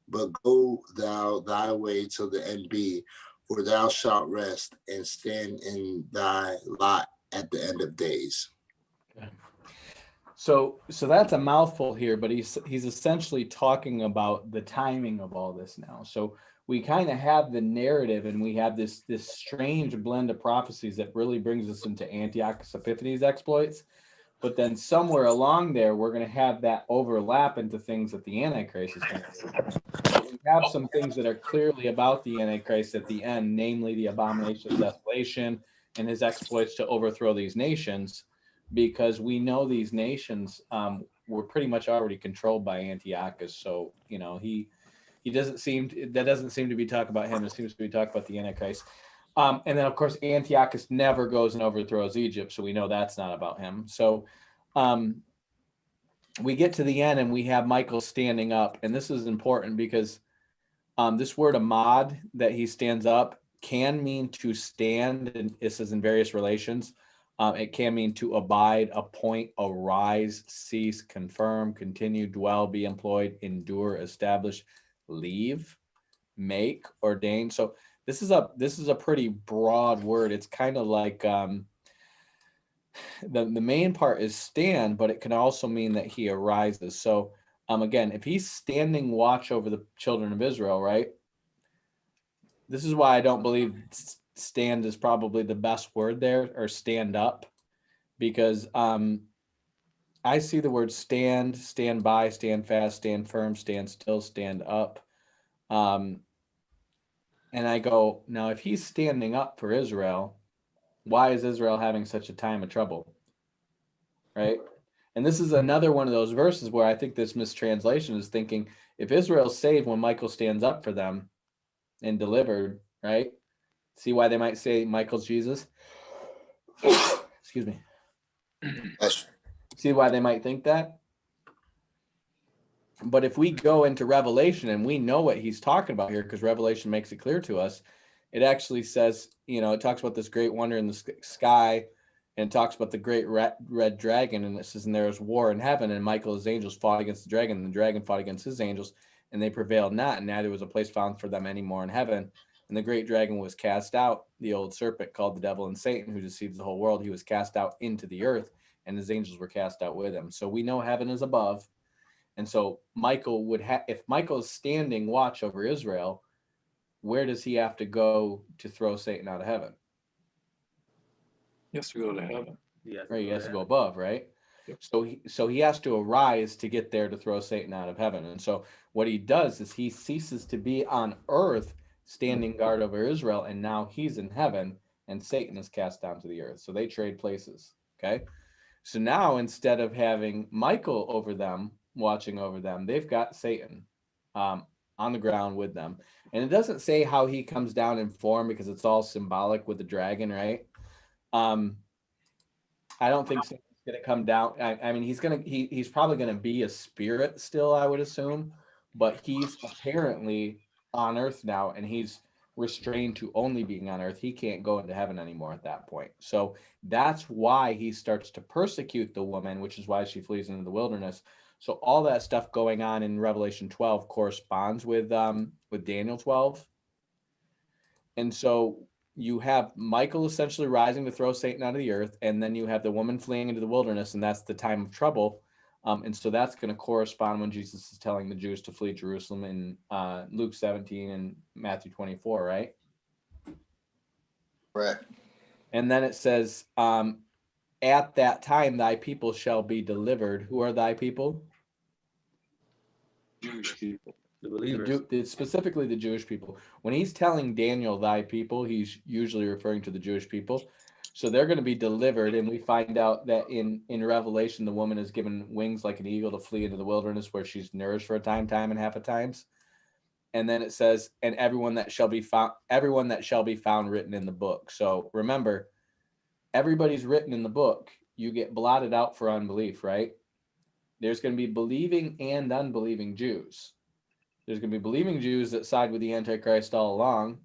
But go thou thy way till the end be, for thou shalt rest and stand in thy lot at the end of days. So that's a mouthful here, but he's essentially talking about the timing of all this now. So we kind of have the narrative, and we have this strange blend of prophecies that really brings us into Antiochus Epiphanes' exploits. But then somewhere along there, we're going to have that overlap into things that the Antichrist is going to do. We have some things that are clearly about the Antichrist at the end, namely the Abomination of Desolation and his exploits to overthrow these nations, because we know these nations were pretty much already controlled by Antiochus. So, he doesn't seem to be talking about him. It seems to be talking about the Antichrist. And then, of course, Antiochus never goes and overthrows Egypt, so we know that's not about him. So we get to the end, and we have Michael standing up. And this is important because this word amad, that he stands up, can mean to stand, and this is in various relations. It can mean to abide, appoint, arise, cease, confirm, continue, dwell, be employed, endure, establish, leave, make, ordain. So this is a pretty broad word. It's kind of like the main part is stand, but it can also mean that he arises. So again, if he's standing watch over the children of Israel, right? This is why I don't believe stand is probably the best word there, or stand up, because I see the word stand, stand by, stand fast, stand firm, stand still, stand up. And I go, now, if he's standing up for Israel, why is Israel having such a time of trouble? Right? And this is another one of those verses where I think this mistranslation is thinking, if Israel's saved when Michael stands up for them and delivered, right? See why they might say Michael's Jesus? Excuse me. See why they might think that? But if we go into Revelation and we know what he's talking about here, because Revelation makes it clear to us, it actually says, it talks about this great wonder in the sky, and it talks about the great red dragon, and it says, and there was war in heaven, and Michael's angels fought against the dragon, and the dragon fought against his angels, and they prevailed not, and neither was a place found for them anymore in heaven. And the great dragon was cast out, the old serpent called the devil and Satan, who deceives the whole world. He was cast out into the earth, and his angels were cast out with him. So we know heaven is above. And so Michael would have, if Michael is standing watch over Israel, where does he have to go to throw Satan out of heaven? He has to go to heaven. Right, he has to go above, right? Yep. So he has to arise to get there to throw Satan out of heaven. And so what he does is he ceases to be on earth standing guard over Israel, and now he's in heaven, and Satan is cast down to the earth. So they trade places. Okay. So now instead of having Michael over them, watching over them, they've got Satan on the ground with them. And it doesn't say how he comes down in form because it's all symbolic with the dragon, right? I don't think Satan's going to come down. I mean, he's probably going to be a spirit still, I would assume, but he's apparently on earth now, and he's restrained to only being on earth. He can't go into heaven anymore at that point. So that's why he starts to persecute the woman, which is why she flees into the wilderness. So all that stuff going on in Revelation 12 corresponds with Daniel 12. And so you have Michael essentially rising to throw Satan out of the earth, and then you have the woman fleeing into the wilderness, and that's the time of trouble. And so that's going to correspond when Jesus is telling the Jews to flee Jerusalem in Luke 17 and Matthew 24, right? Right. And then it says, at that time, thy people shall be delivered. Who are thy people? Jewish people. The believers. Specifically the Jewish people. When he's telling Daniel thy people, he's usually referring to the Jewish people. So they're going to be delivered, and we find out that in Revelation, the woman is given wings like an eagle to flee into the wilderness, where she's nourished for a time and half a times. And then it says, and everyone that shall be found written in the book. So remember, everybody's written in the book. You get blotted out for unbelief, right? There's going to be believing and unbelieving Jews. There's going to be believing Jews that side with the Antichrist all along,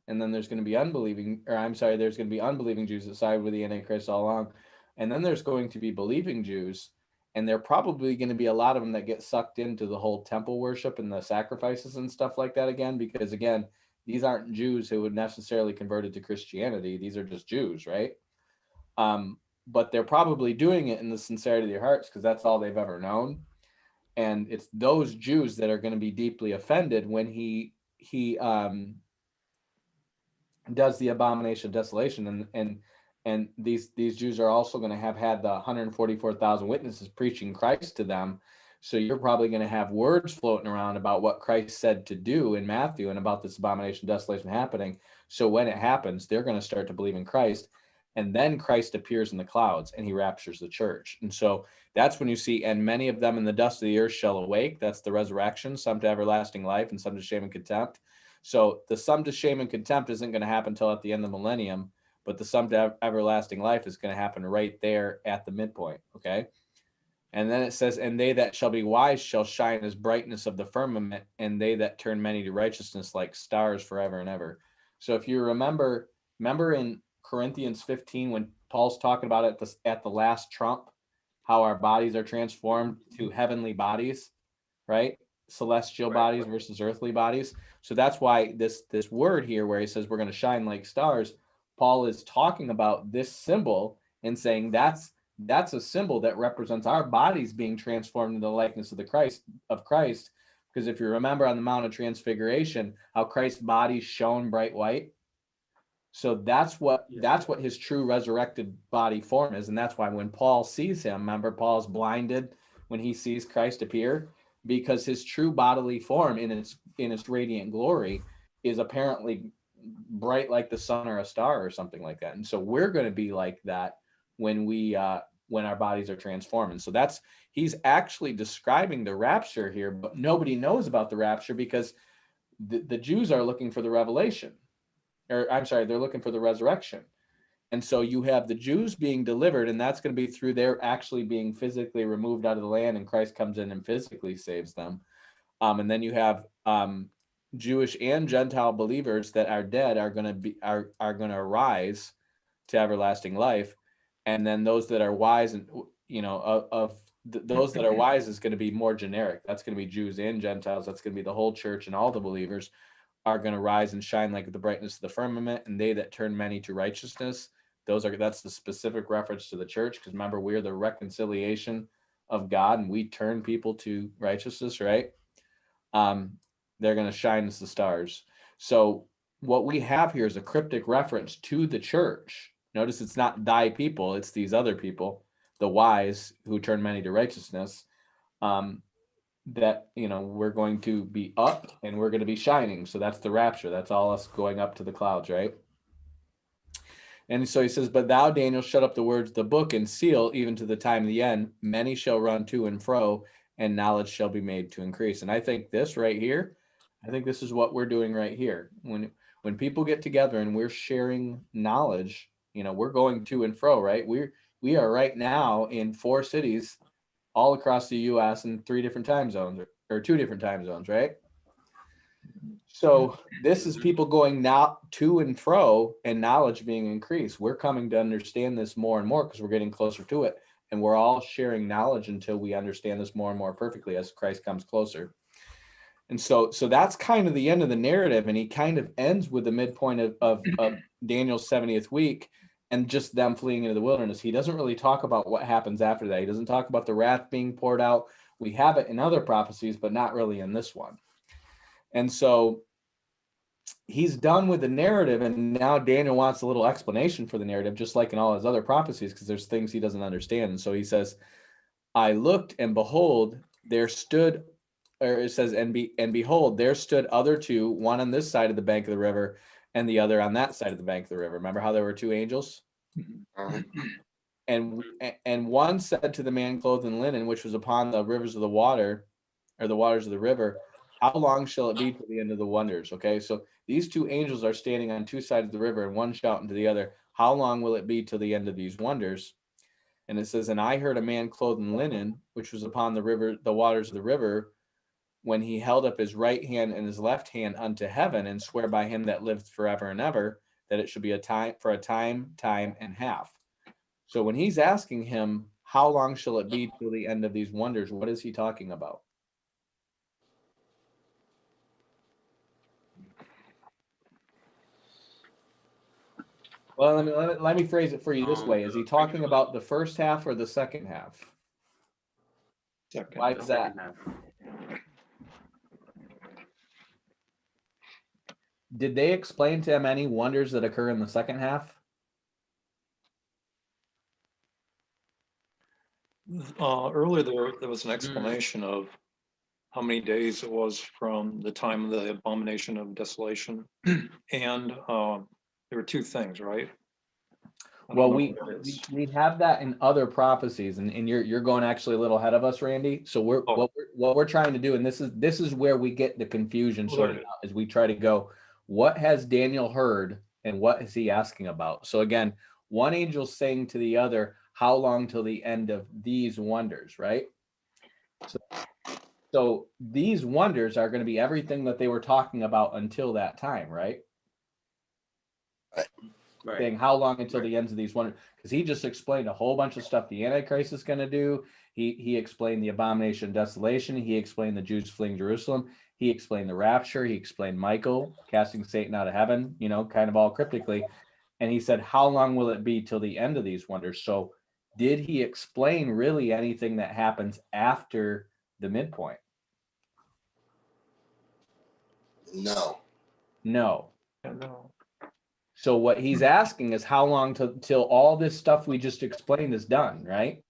and then there's going to be there's going to be unbelieving Jews that side with the Antichrist all along, and then there's going to be believing Jews, and there are probably going to be a lot of them that get sucked into the whole temple worship and the sacrifices and stuff like that again, because again, these aren't Jews who would necessarily converted to Christianity. These are just Jews, right? But they're probably doing it in the sincerity of their hearts because that's all they've ever known. And it's those Jews that are going to be deeply offended when he does the abomination of desolation, and these Jews are also going to have had the 144,000 witnesses preaching Christ to them. So you're probably going to have words floating around about what Christ said to do in Matthew and about this abomination of desolation happening. So when it happens, they're going to start to believe in Christ. And then Christ appears in the clouds and he raptures the church. And so that's when you see, and many of them in the dust of the earth shall awake. That's the resurrection, some to everlasting life and some to shame and contempt. So the some to shame and contempt isn't going to happen until at the end of the millennium, but the some to everlasting life is going to happen right there at the midpoint. Okay. And then it says, and they that shall be wise shall shine as brightness of the firmament, and they that turn many to righteousness like stars forever and ever. So if you remember in Corinthians 15, when Paul's talking about it at the last trump, how our bodies are transformed to heavenly bodies, right? Celestial bodies versus earthly bodies. So that's why this word here, where he says we're going to shine like stars, Paul is talking about this symbol and saying that's a symbol that represents our bodies being transformed into the likeness of Christ. Because if you remember on the Mount of Transfiguration, how Christ's body shone bright white. So that's what his true resurrected body form is. And that's why when Paul sees him, remember, Paul's blinded when he sees Christ appear, because his true bodily form in its radiant glory is apparently bright like the sun or a star or something like that. And so we're going to be like that when our bodies are transformed. And so he's actually describing the rapture here, but nobody knows about the rapture because the Jews are looking for the revelation. They're looking for the resurrection. And so you have the Jews being delivered, and that's going to be through their actually being physically removed out of the land, and Christ comes in and physically saves them. And then you have Jewish and Gentile believers that are dead are going to rise to everlasting life. And then those that are wise, and those that are wise is going to be more generic. That's going to be Jews and Gentiles. That's going to be the whole church, and all the believers are going to rise and shine like the brightness of the firmament, and they that turn many to righteousness, That's the specific reference to the church, because remember, we're the reconciliation of God and we turn people to righteousness, right? They're going to shine as the stars. So what we have here is a cryptic reference to the church. Notice it's not thy people, it's these other people, the wise who turn many to righteousness. That, we're going to be up and we're going to be shining. So that's the rapture. That's all us going up to the clouds, right? And so he says, but thou, Daniel, shut up the words of the book and seal even to the time of the end. Many shall run to and fro, and knowledge shall be made to increase. And I think this right here, I think this is what we're doing right here. When people get together and we're sharing knowledge, we're going to and fro, right? We are right now in 4 cities all across the US in 3 different time zones, or 2 different time zones, right? So this is people going now to and fro and knowledge being increased. We're coming to understand this more and more because we're getting closer to it. And we're all sharing knowledge until we understand this more and more perfectly as Christ comes closer. And so that's kind of the end of the narrative. And he kind of ends with the midpoint of Daniel's 70th week and just them fleeing into the wilderness. He doesn't really talk about what happens after that. He doesn't talk about the wrath being poured out. We have it in other prophecies, but not really in this one. And so he's done with the narrative, and now Daniel wants a little explanation for the narrative, just like in all his other prophecies, because there's things he doesn't understand. And so he says, I looked, and behold, there stood, or it says, and behold, there stood other 2, one on this side of the bank of the river, and the other on that side of the bank of the river. Remember how there were 2 angels? And one said to the man clothed in linen, which was upon the rivers of the water, or the waters of the river, how long shall it be to the end of the wonders? Okay, so these 2 angels are standing on 2 sides of the river, and one shouting to the other, how long will it be till the end of these wonders? And it says, and I heard a man clothed in linen, which was upon the river, the waters of the river, when he held up his right hand and his left hand unto heaven, and swear by him that liveth forever and ever, that it should be a time and half. So when he's asking him, how long shall it be till the end of these wonders, what is he talking about? Well, let me phrase it for you this way. Is he talking about the first half or the second half? Second. Why is that? Did they explain to him any wonders that occur in the second half? Earlier there was an explanation of how many days it was from the time of the Abomination of Desolation, and there were 2 things, right? Well, we have that in other prophecies, and you're going actually a little ahead of us, Randy. So what we're trying to do, and this is where we get the confusion sorted out, is we try to go, what has Daniel heard and what is he asking about? So again, one angel saying to the other, how long till the end of these wonders, right? So these wonders are going to be everything that they were talking about until that time, right? Right. Saying how long until the ends of these wonders, because he just explained a whole bunch of stuff the Antichrist is going to do. He explained the Abomination of Desolation. He explained the Jews fleeing Jerusalem. He explained the rapture. He explained Michael casting Satan out of heaven, kind of all cryptically. And he said, how long will it be till the end of these wonders? So did he explain really anything that happens after the midpoint? No. No. So what he's asking is how long till all this stuff we just explained is done, right?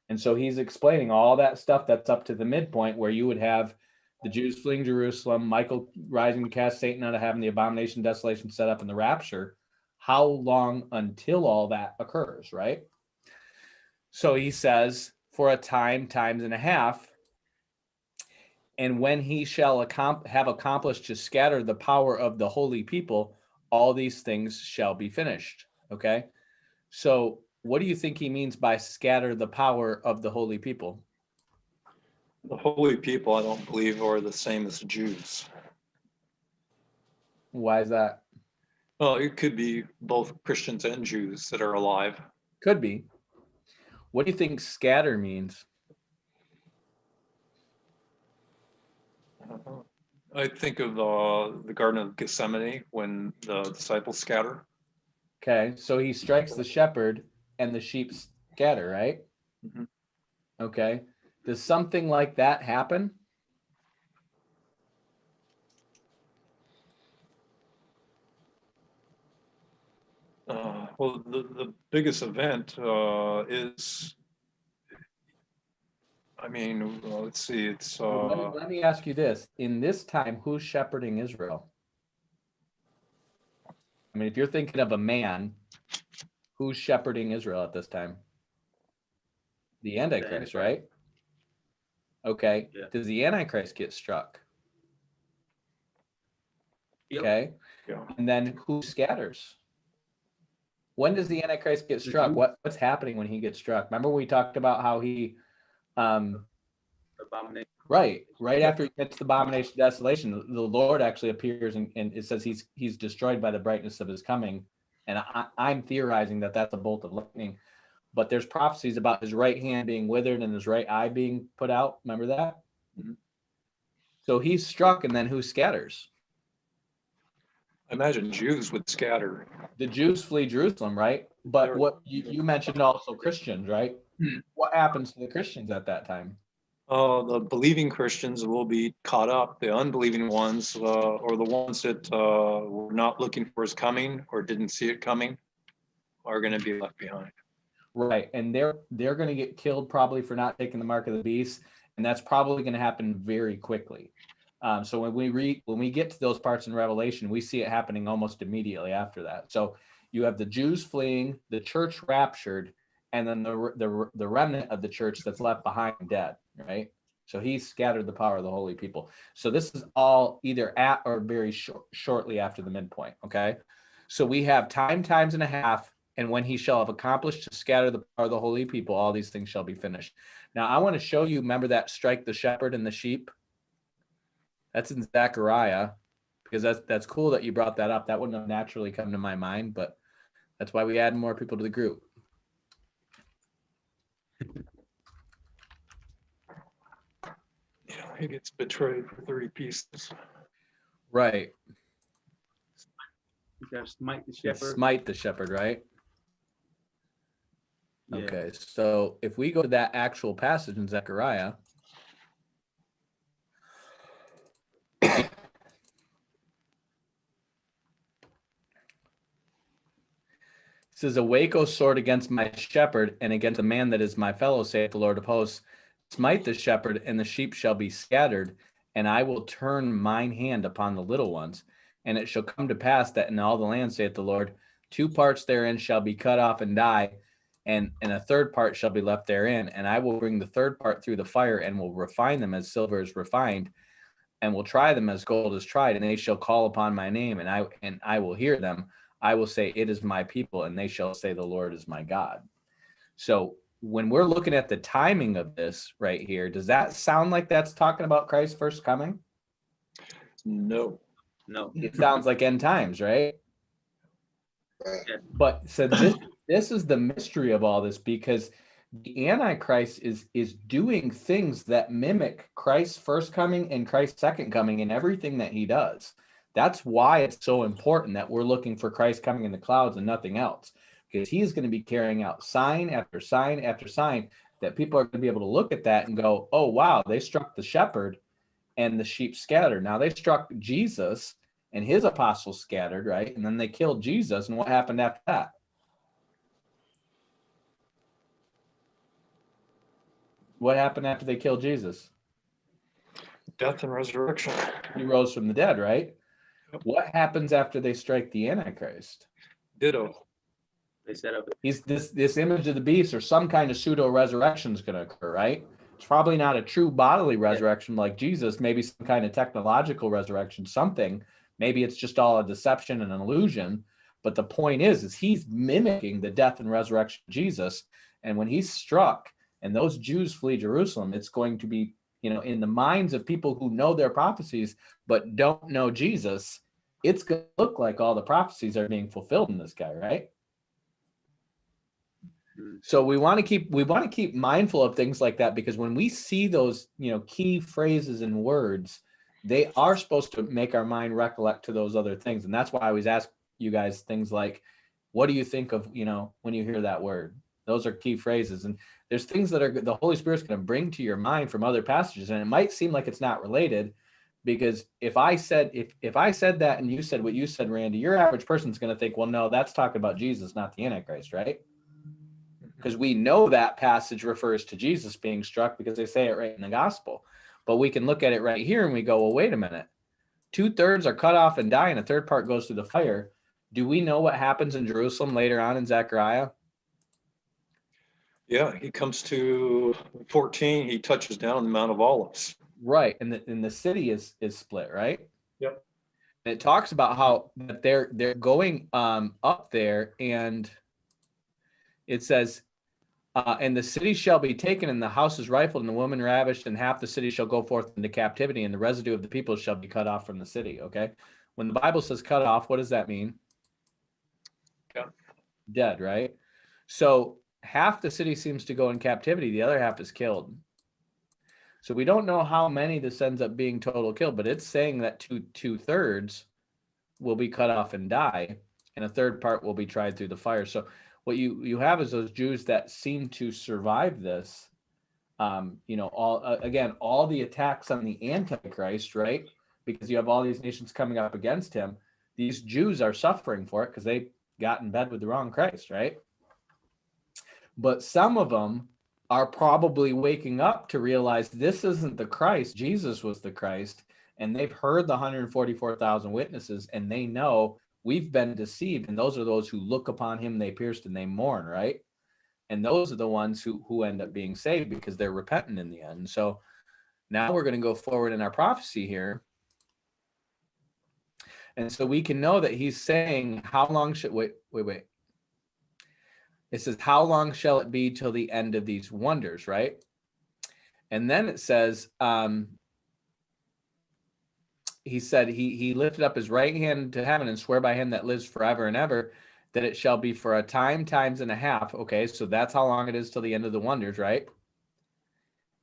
And so he's explaining all that stuff that's up to the midpoint, where you would have the Jews fleeing Jerusalem, Michael rising to cast Satan out of heaven, the Abomination of Desolation set up in the rapture. How long until all that occurs, right? So he says, for a time, times and a half, and when he shall have accomplished to scatter the power of the holy people, all these things shall be finished. Okay. So what do you think he means by scatter the power of the holy people? The holy people, I don't believe, are the same as the Jews. Why is that? Well, it could be both Christians and Jews that are alive. Could be. What do you think scatter means? I think of the Garden of Gethsemane when the disciples scatter. Okay, so he strikes the shepherd and the sheep scatter, right? Mhm. Okay. Does something like that happen? Well, the biggest event is, I mean, let's see, it's Let me ask you this. In this time, who's shepherding Israel? I mean, if you're thinking of a man, who's shepherding Israel at this time? The Antichrist, right? Okay. Yeah. Does the Antichrist get struck? Yep. Okay. yeah. And then who scatters? When does the Antichrist get The struck? Jews. What's happening when he gets struck? Remember we talked about how he Abomination. right after he gets the abomination of desolation, the Lord actually appears and it says he's destroyed by the brightness of his coming. And I'm theorizing that that's a bolt of lightning. But there's prophecies about his right hand being withered and his right eye being put out. Remember that? Mhm. So he's struck, and then who scatters? I imagine Jews would scatter. The Jews flee Jerusalem, right? But what you mentioned also Christians, right? What happens to the Christians at that time? The believing Christians will be caught up. The unbelieving ones, or the ones that were not looking for his coming or didn't see it coming, are going to be left behind. Right, and they're going to get killed probably for not taking the mark of the beast, and that's probably going to happen very quickly. So when we get to those parts in Revelation, we see it happening almost immediately after that. So you have the Jews fleeing, the church raptured, and then the remnant of the church that's left behind dead. Right. So he scattered the power of the holy people. So this is all either at or very shortly after the midpoint. Okay. So we have times and a half. And when he shall have accomplished to scatter the power of the holy people, all these things shall be finished. Now, I want to show you, remember that strike the shepherd and the sheep? That's in Zechariah, because that's cool that you brought that up. That wouldn't have naturally come to my mind, but that's why we add more people to the group. Yeah, he gets betrayed for 30 pieces. Right. You gotta smite the It's shepherd. smite the shepherd, right? Yeah. Okay, so if we go to that actual passage in Zechariah, it says, "Awake, O sword, against my shepherd, and against a man that is my fellow, saith the Lord of hosts. Smite the shepherd, and the sheep shall be scattered, and I will turn mine hand upon the little ones. And it shall come to pass that in all the land, saith the Lord, 2 parts therein shall be cut off and die, and a third part shall be left therein. And I will bring the third part through the fire, and will refine them as silver is refined, and will try them as gold is tried. And they shall call upon my name, and I will hear them. I will say, it is my people, and they shall say, the Lord is my God." So when we're looking at the timing of this right here, does that sound like that's talking about Christ's first coming? No. No. It sounds like end times, right? Yeah. But so this is the mystery of all this, because the Antichrist is doing things that mimic Christ's first coming and Christ's second coming in everything that he does. That's why it's so important that we're looking for Christ coming in the clouds and nothing else, because he's going to be carrying out sign after sign after sign that people are going to be able to look at that and go, oh, wow, they struck the shepherd and the sheep scattered. Now they struck Jesus and his apostles scattered, right? And then they killed Jesus. And what happened after that? What happened after they killed Jesus? Death and resurrection. He rose from the dead, right? What happens after they strike the Antichrist? Ditto. They set up. He's this image of the beast, or some kind of pseudo resurrection is going to occur, right? It's probably not a true bodily resurrection like Jesus, maybe some kind of technological resurrection, something. Maybe it's just all a deception and an illusion. But the point is he's mimicking the death and resurrection of Jesus. And when he's struck and those Jews flee Jerusalem, it's going to be, in the minds of people who know their prophecies but don't know Jesus, it's going to look like all the prophecies are being fulfilled in this guy, right? So we want to keep mindful of things like that, because when we see those, key phrases and words, they are supposed to make our mind recollect to those other things. And that's why I always ask you guys things like, What do you think of, when you hear that word? Those are key phrases. And there's things that the Holy Spirit's going to bring to your mind from other passages. And it might seem like it's not related, because if I said that and you said what you said, Randy, your average person's going to think, well, no, that's talking about Jesus, not the Antichrist, right? Because we know that passage refers to Jesus being struck because they say it right in the gospel. But we can look at it right here and we go, well, wait a minute. 2/3 are cut off and die, and a third part goes through the fire. Do we know what happens in Jerusalem later on in Zechariah? Yeah, he comes to 14, he touches down on the Mount of Olives. Right, and the city is split, right? Yep. And it talks about how that they're going up there, and it says, and the city shall be taken, and the houses rifled, and the women ravished, and half the city shall go forth into captivity, and the residue of the people shall be cut off from the city. Okay, when the Bible says cut off, what does that mean? Yeah. Dead, right? So half the city seems to go in captivity, the other half is killed. So we don't know how many this ends up being total killed, but it's saying that two-thirds will be cut off and die, and a third part will be tried through the fire. So what you have is those Jews that seem to survive this. All the attacks on the Antichrist, right? Because you have all these nations coming up against him. These Jews are suffering for it because they got in bed with the wrong Christ, right? But some of them are probably waking up to realize this isn't the Christ. Jesus was the Christ. And they've heard the 144,000 witnesses, and they know we've been deceived. And those are those who look upon him, they pierced and they mourn, right? And those are the ones who end up being saved because they're repentant in the end. So now we're going to go forward in our prophecy here. And so we can know that he's saying, how long should, wait. It says, how long shall it be till the end of these wonders, right? And then it says, he said, he lifted up his right hand to heaven and swore by him that lives forever and ever, that it shall be for a time, times and a half. Okay, so that's how long it is till the end of the wonders, right?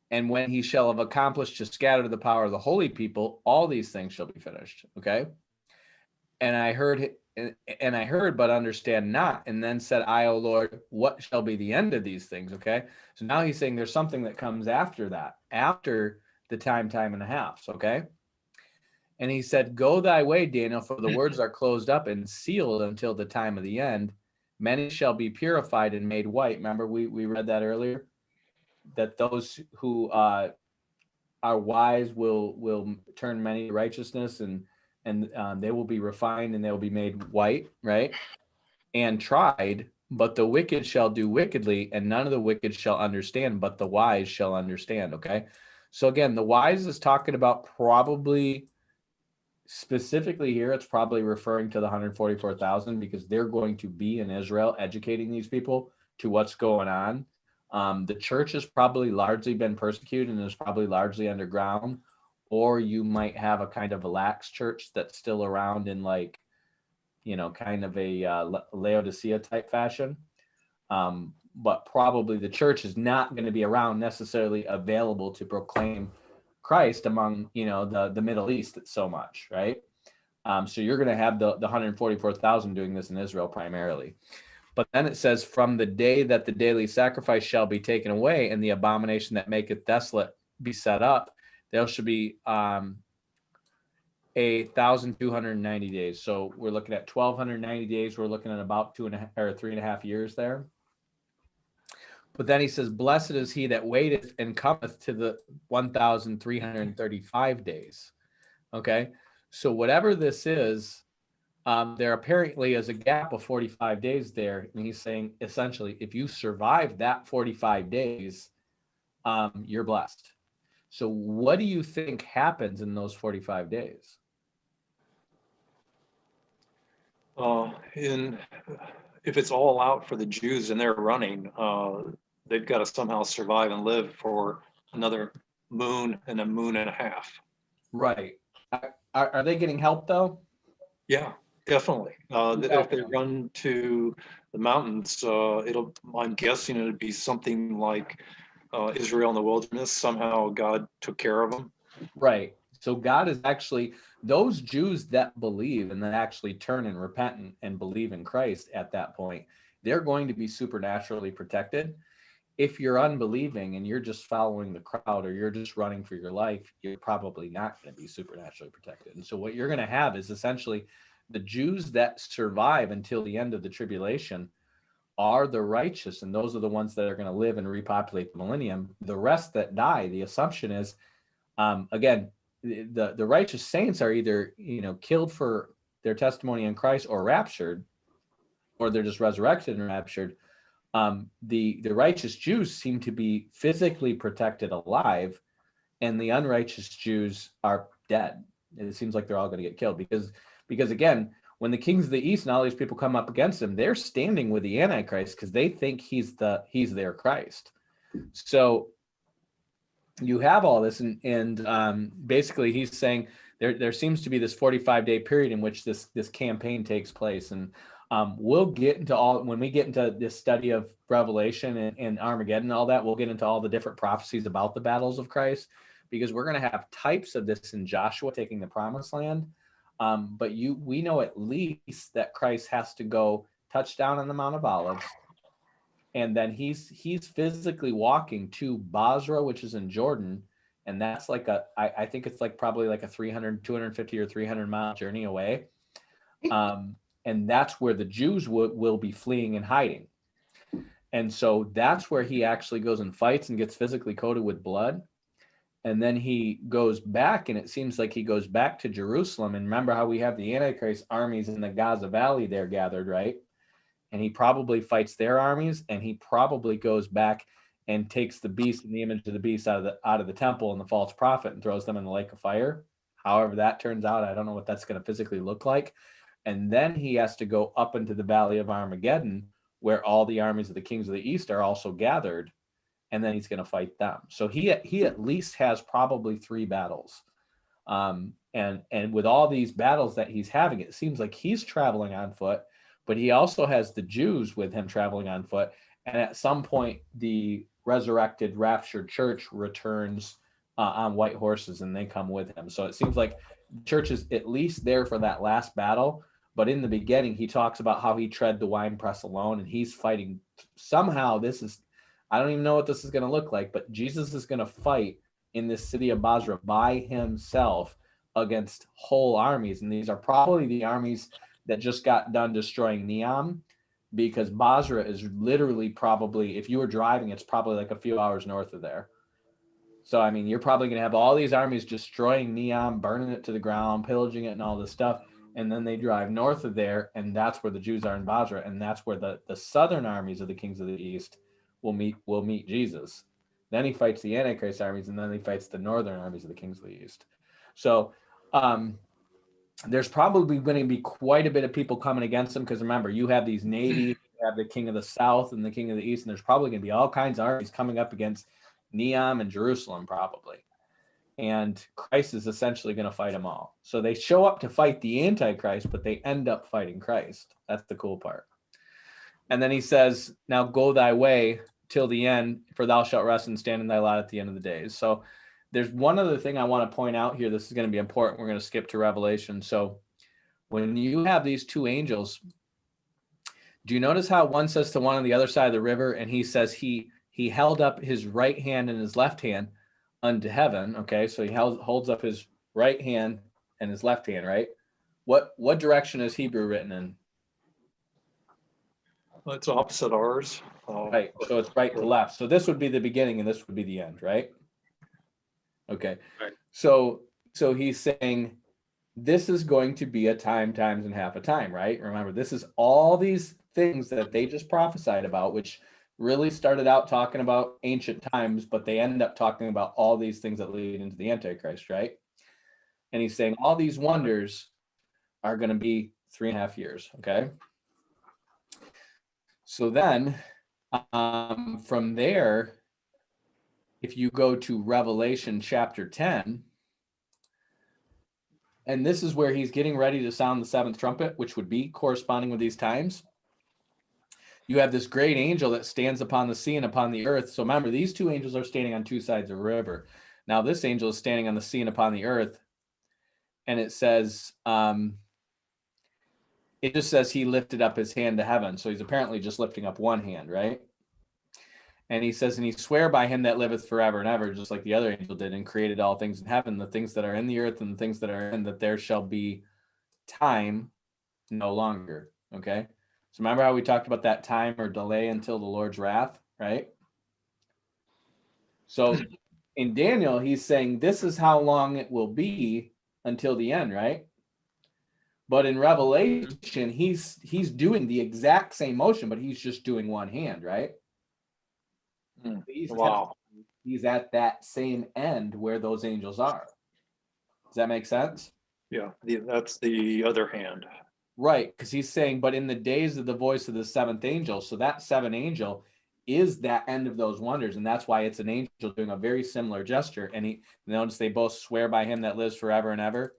And when he shall have accomplished to scatter the power of the holy people, all these things shall be finished. Okay. And I heard, but understand not. And then said I, O Lord, what shall be the end of these things? Okay. So now he's saying there's something that comes after that, after the time and a half. Okay. And he said, go thy way, Daniel, for the words are closed up and sealed until the time of the end. Many shall be purified and made white. Remember, we read that earlier, that those who are wise will turn many to righteousness, and they will be refined and they will be made white, right? And tried, but the wicked shall do wickedly, and none of the wicked shall understand, but the wise shall understand, okay? So again, the wise is talking about probably, specifically here, it's probably referring to the 144,000 because they're going to be in Israel educating these people to what's going on. The church has probably largely been persecuted and is probably largely underground, or you might have a kind of a lax church that's still around in kind of a Laodicea type fashion. But probably the church is not going to be around necessarily available to proclaim Christ among, the Middle East so much, right? So you're going to have the 144,000 doing this in Israel primarily. But then it says, from the day that the daily sacrifice shall be taken away and the abomination that maketh desolate be set up, there should be 1,290 days. So we're looking at 1,290 days. We're looking at about 3.5 years there. But then he says, blessed is he that waiteth and cometh to the 1,335 days. Okay. So whatever this is, there apparently is a gap of 45 days there. And he's saying, essentially, if you survive that 45 days, you're blessed. So what do you think happens in those 45 days? If it's all out for the Jews and they're running, they've got to somehow survive and live for another moon and a moon and a half. Right. Are they getting help though? Yeah, definitely. If they run to the mountains, I'm guessing it'd be something like Israel in the wilderness. Somehow God took care of them. Right. So God is actually, those Jews that believe and that actually turn and repent and believe in Christ at that point, they're going to be supernaturally protected. If you're unbelieving and you're just following the crowd or you're just running for your life, you're probably not going to be supernaturally protected. And so what you're going to have is essentially the Jews that survive until the end of the tribulation are the righteous, and those are the ones that are going to live and repopulate the millennium. The rest that die, the assumption is, again, the righteous saints are either killed for their testimony in Christ or raptured, or they're just resurrected and raptured. The righteous Jews seem to be physically protected alive, and the unrighteous Jews are dead. It seems like they're all going to get killed because again, when the kings of the east and all these people come up against him, they're standing with the Antichrist because they think he's their Christ. So you have all this, and basically he's saying there seems to be this 45-day period in which this campaign takes place, and we'll get into all, when we get into this study of Revelation and Armageddon and all that, we'll get into all the different prophecies about the battles of Christ, because we're going to have types of this in Joshua taking the promised land. But we know at least that Christ has to go touch down on the Mount of Olives, and then he's physically walking to Basra, which is in Jordan, and that's like I think it's like probably like a 250 or 300 mile journey away. And that's where the Jews will be fleeing and hiding. And so that's where he actually goes and fights and gets physically coated with blood. And then he goes back, and it seems like he goes back to Jerusalem. And remember how we have the Antichrist armies in the Gaza Valley there gathered, right? And he probably fights their armies, and he probably goes back and takes the beast and the image of the beast out of the temple and the false prophet and throws them in the lake of fire. However that turns out, I don't know what that's going to physically look like. And then he has to go up into the valley of Armageddon, where all the armies of the kings of the east are also gathered, and then he's going to fight them. So he at least has probably 3 battles. And with all these battles that he's having, it seems like he's traveling on foot, but he also has the Jews with him traveling on foot. And at some point, the resurrected, raptured church returns on white horses, and they come with him. So it seems like the church is at least there for that last battle. But in the beginning, he talks about how he tread the winepress alone, and he's fighting. Somehow I don't even know what this is going to look like, but Jesus is going to fight in this city of Basra by himself against whole armies. And these are probably the armies that just got done destroying Neam, because Basra is literally probably, if you were driving, it's probably like a few hours north of there. So, I mean, you're probably going to have all these armies destroying Neam, burning it to the ground, pillaging it and all this stuff. And then they drive north of there, and that's where the Jews are in Basra. And that's where the southern armies of the kings of the east will meet Jesus. Then he fights the Antichrist armies, and then he fights the northern armies of the kings of the east. So there's probably going to be quite a bit of people coming against him, because remember, you have these navies, you have the king of the south and the king of the east, and there's probably going to be all kinds of armies coming up against Neam and Jerusalem probably. And Christ is essentially going to fight them all. So they show up to fight the Antichrist, but they end up fighting Christ. That's the cool part. And then he says, now go thy way till the end, for thou shalt rest and stand in thy lot at the end of the days. So there's one other thing I want to point out here. This is going to be important. We're going to skip to Revelation. So when you have these 2 angels, do you notice how one says to one on the other side of the river, and he says he held up his right hand and his left hand unto heaven. Okay, so he holds up his right hand and his left hand, right? What direction is Hebrew written in? Well, it's opposite ours. Right, so it's right to left. So this would be the beginning and this would be the end, right? Okay, Right. So he's saying this is going to be a time, times, and half a time, right? Remember, this is all these things that they just prophesied about, which really started out talking about ancient times, but they end up talking about all these things that lead into the Antichrist, right? And he's saying all these wonders are going to be 3.5 years, okay? So then from there, if you go to Revelation chapter 10, and this is where he's getting ready to sound the 7th trumpet, which would be corresponding with these times. You have this great angel that stands upon the sea and upon the earth. So remember, these 2 angels are standing on 2 sides of a river. Now this angel is standing on the sea and upon the earth, and it says, it just says he lifted up his hand to heaven. So he's apparently just lifting up one hand, right? And he says, and he swear by him that liveth forever and ever, just like the other angel did, and created all things in heaven, the things that are in the earth and the things that are in, that there shall be time no longer. Okay. So remember how we talked about that time or delay until the Lord's wrath, right? So in Daniel, he's saying this is how long it will be until the end, right? But in Revelation, he's doing the exact same motion, but he's just doing one hand, right? Wow. He's at that same end where those angels are. Does that make sense? Yeah, that's the other hand. Right, because he's saying, but in the days of the voice of the seventh angel, so that seventh angel is that end of those wonders, and that's why it's an angel doing a very similar gesture. And he notice they both swear by him that lives forever and ever.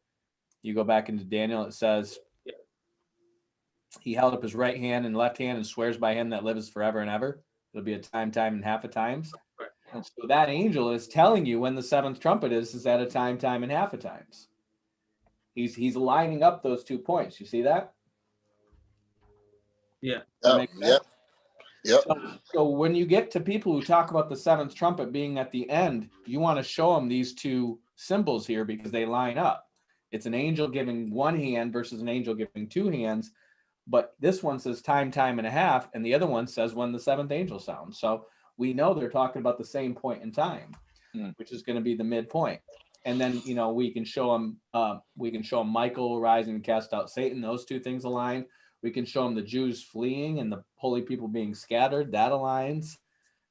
You go back into Daniel, it says, he held up his right hand and left hand and swears by him that lives forever and ever. It'll be a time, and half a times. So that angel is telling you when the seventh trumpet is at a time, and half a times. He's lining up those 2 points. You see that? Yeah. Yep. So when you get to people who talk about the seventh trumpet being at the end, you want to show them these two symbols here because they line up. It's an angel giving one hand versus an angel giving two hands. But this one says time, and a half, and the other one says when the seventh angel sounds. So we know they're talking about the same point in time, which is going to be the midpoint. And then, we can show them Michael rising and cast out Satan. Those two things align. We can show them the Jews fleeing and the holy people being scattered. That aligns,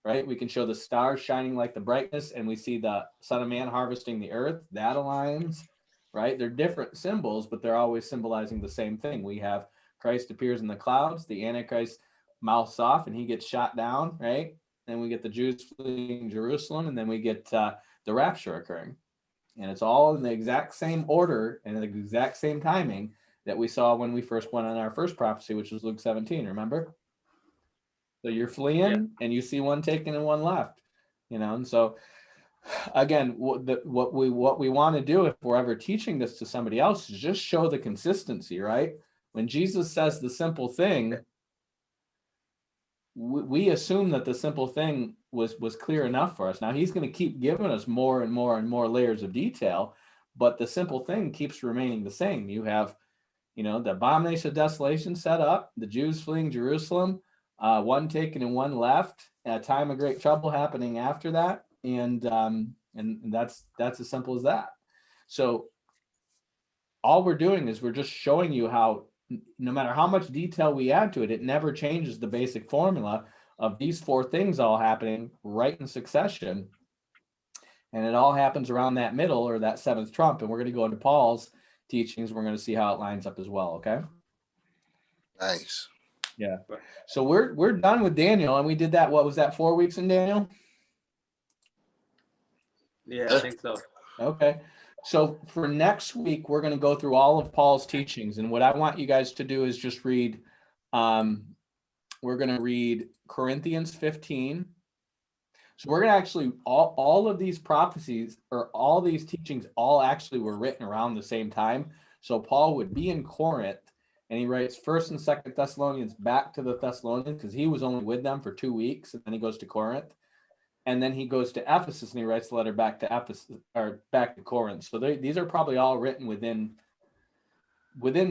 right? We can show the stars shining like the brightness, and we see the Son of Man harvesting the earth. That aligns, right? They're different symbols, but they're always symbolizing the same thing. We have Christ appears in the clouds, the Antichrist mouths off, and he gets shot down, right? Then we get the Jews fleeing Jerusalem, and then we get the rapture occurring. And it's all in the exact same order and the exact same timing that we saw when we first went on our first prophecy, which was Luke 17, remember? So you're fleeing and you see one taken and one left, and so again, what we want to do if we're ever teaching this to somebody else is just show the consistency, right? When Jesus says the simple thing, we assume that the simple thing was clear enough for us. Now he's going to keep giving us more and more and more layers of detail, but the simple thing keeps remaining the same. You have, the abomination of desolation set up, the Jews fleeing Jerusalem, one taken and one left, a time of great trouble happening after that, and that's as simple as that. So all we're doing is we're just showing you how, no matter how much detail we add to it, it never changes the basic formula of these four things all happening right in succession. And it all happens around that middle or that seventh trump. And we're going to go into Paul's teachings. We're going to see how it lines up as well. Okay. Nice. Yeah. So we're done with Daniel, and we did that. What was that? 4 weeks in Daniel? Yeah, I think so. Okay. So for next week, we're going to go through all of Paul's teachings. And what I want you guys to do is just read, we're going to read Corinthians 15. So we're going to actually, all of these prophecies or all these teachings all actually were written around the same time. So Paul would be in Corinth, and he writes 1st and 2nd Thessalonians back to the Thessalonians because he was only with them for 2 weeks, and then he goes to Corinth. And then he goes to Ephesus and he writes the letter back to Ephesus or back to Corinth. So these are probably all written within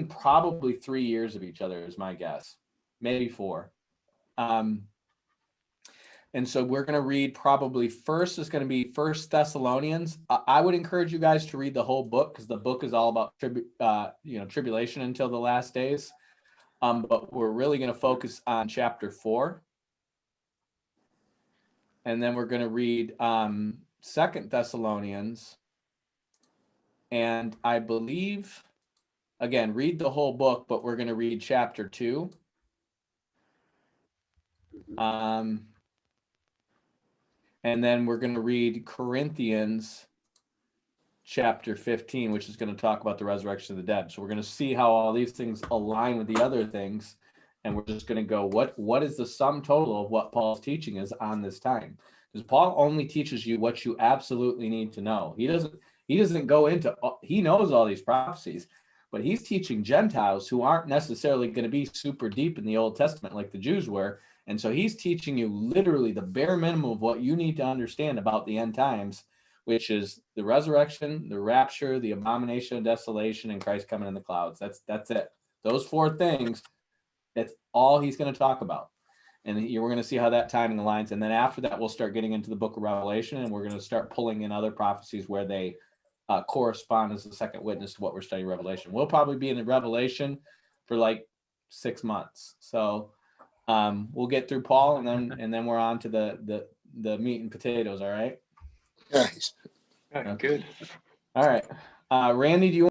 probably 3 years of each other, is my guess, maybe 4. And so we're going to read probably first is going to be 1 Thessalonians. I would encourage you guys to read the whole book because the book is all about tribulation until the last days. But we're really going to focus on chapter 4. And then we're going to read 2 Thessalonians. And I believe, again, read the whole book, but we're going to read chapter 2. And then we're going to read Corinthians chapter 15, which is going to talk about the resurrection of the dead. So we're going to see how all these things align with the other things. And we're just going to go, what is the sum total of what Paul's teaching is on this time? Because Paul only teaches you what you absolutely need to know. He He doesn't go into, he knows all these prophecies, but he's teaching Gentiles who aren't necessarily going to be super deep in the Old Testament like the Jews were. And so he's teaching you literally the bare minimum of what you need to understand about the end times, which is the resurrection, the rapture, the abomination of desolation, and Christ coming in the clouds. That's it. Those four things, that's all he's going to talk about. And we're going to see how that timing aligns. And then after that, we'll start getting into the book of Revelation, and we're going to start pulling in other prophecies where they correspond as the second witness to what we're studying Revelation. We'll probably be in the Revelation for like 6 months. So we'll get through Paul, and then we're on to the meat and potatoes. All right. Nice. Okay, good. All right. Randy, do you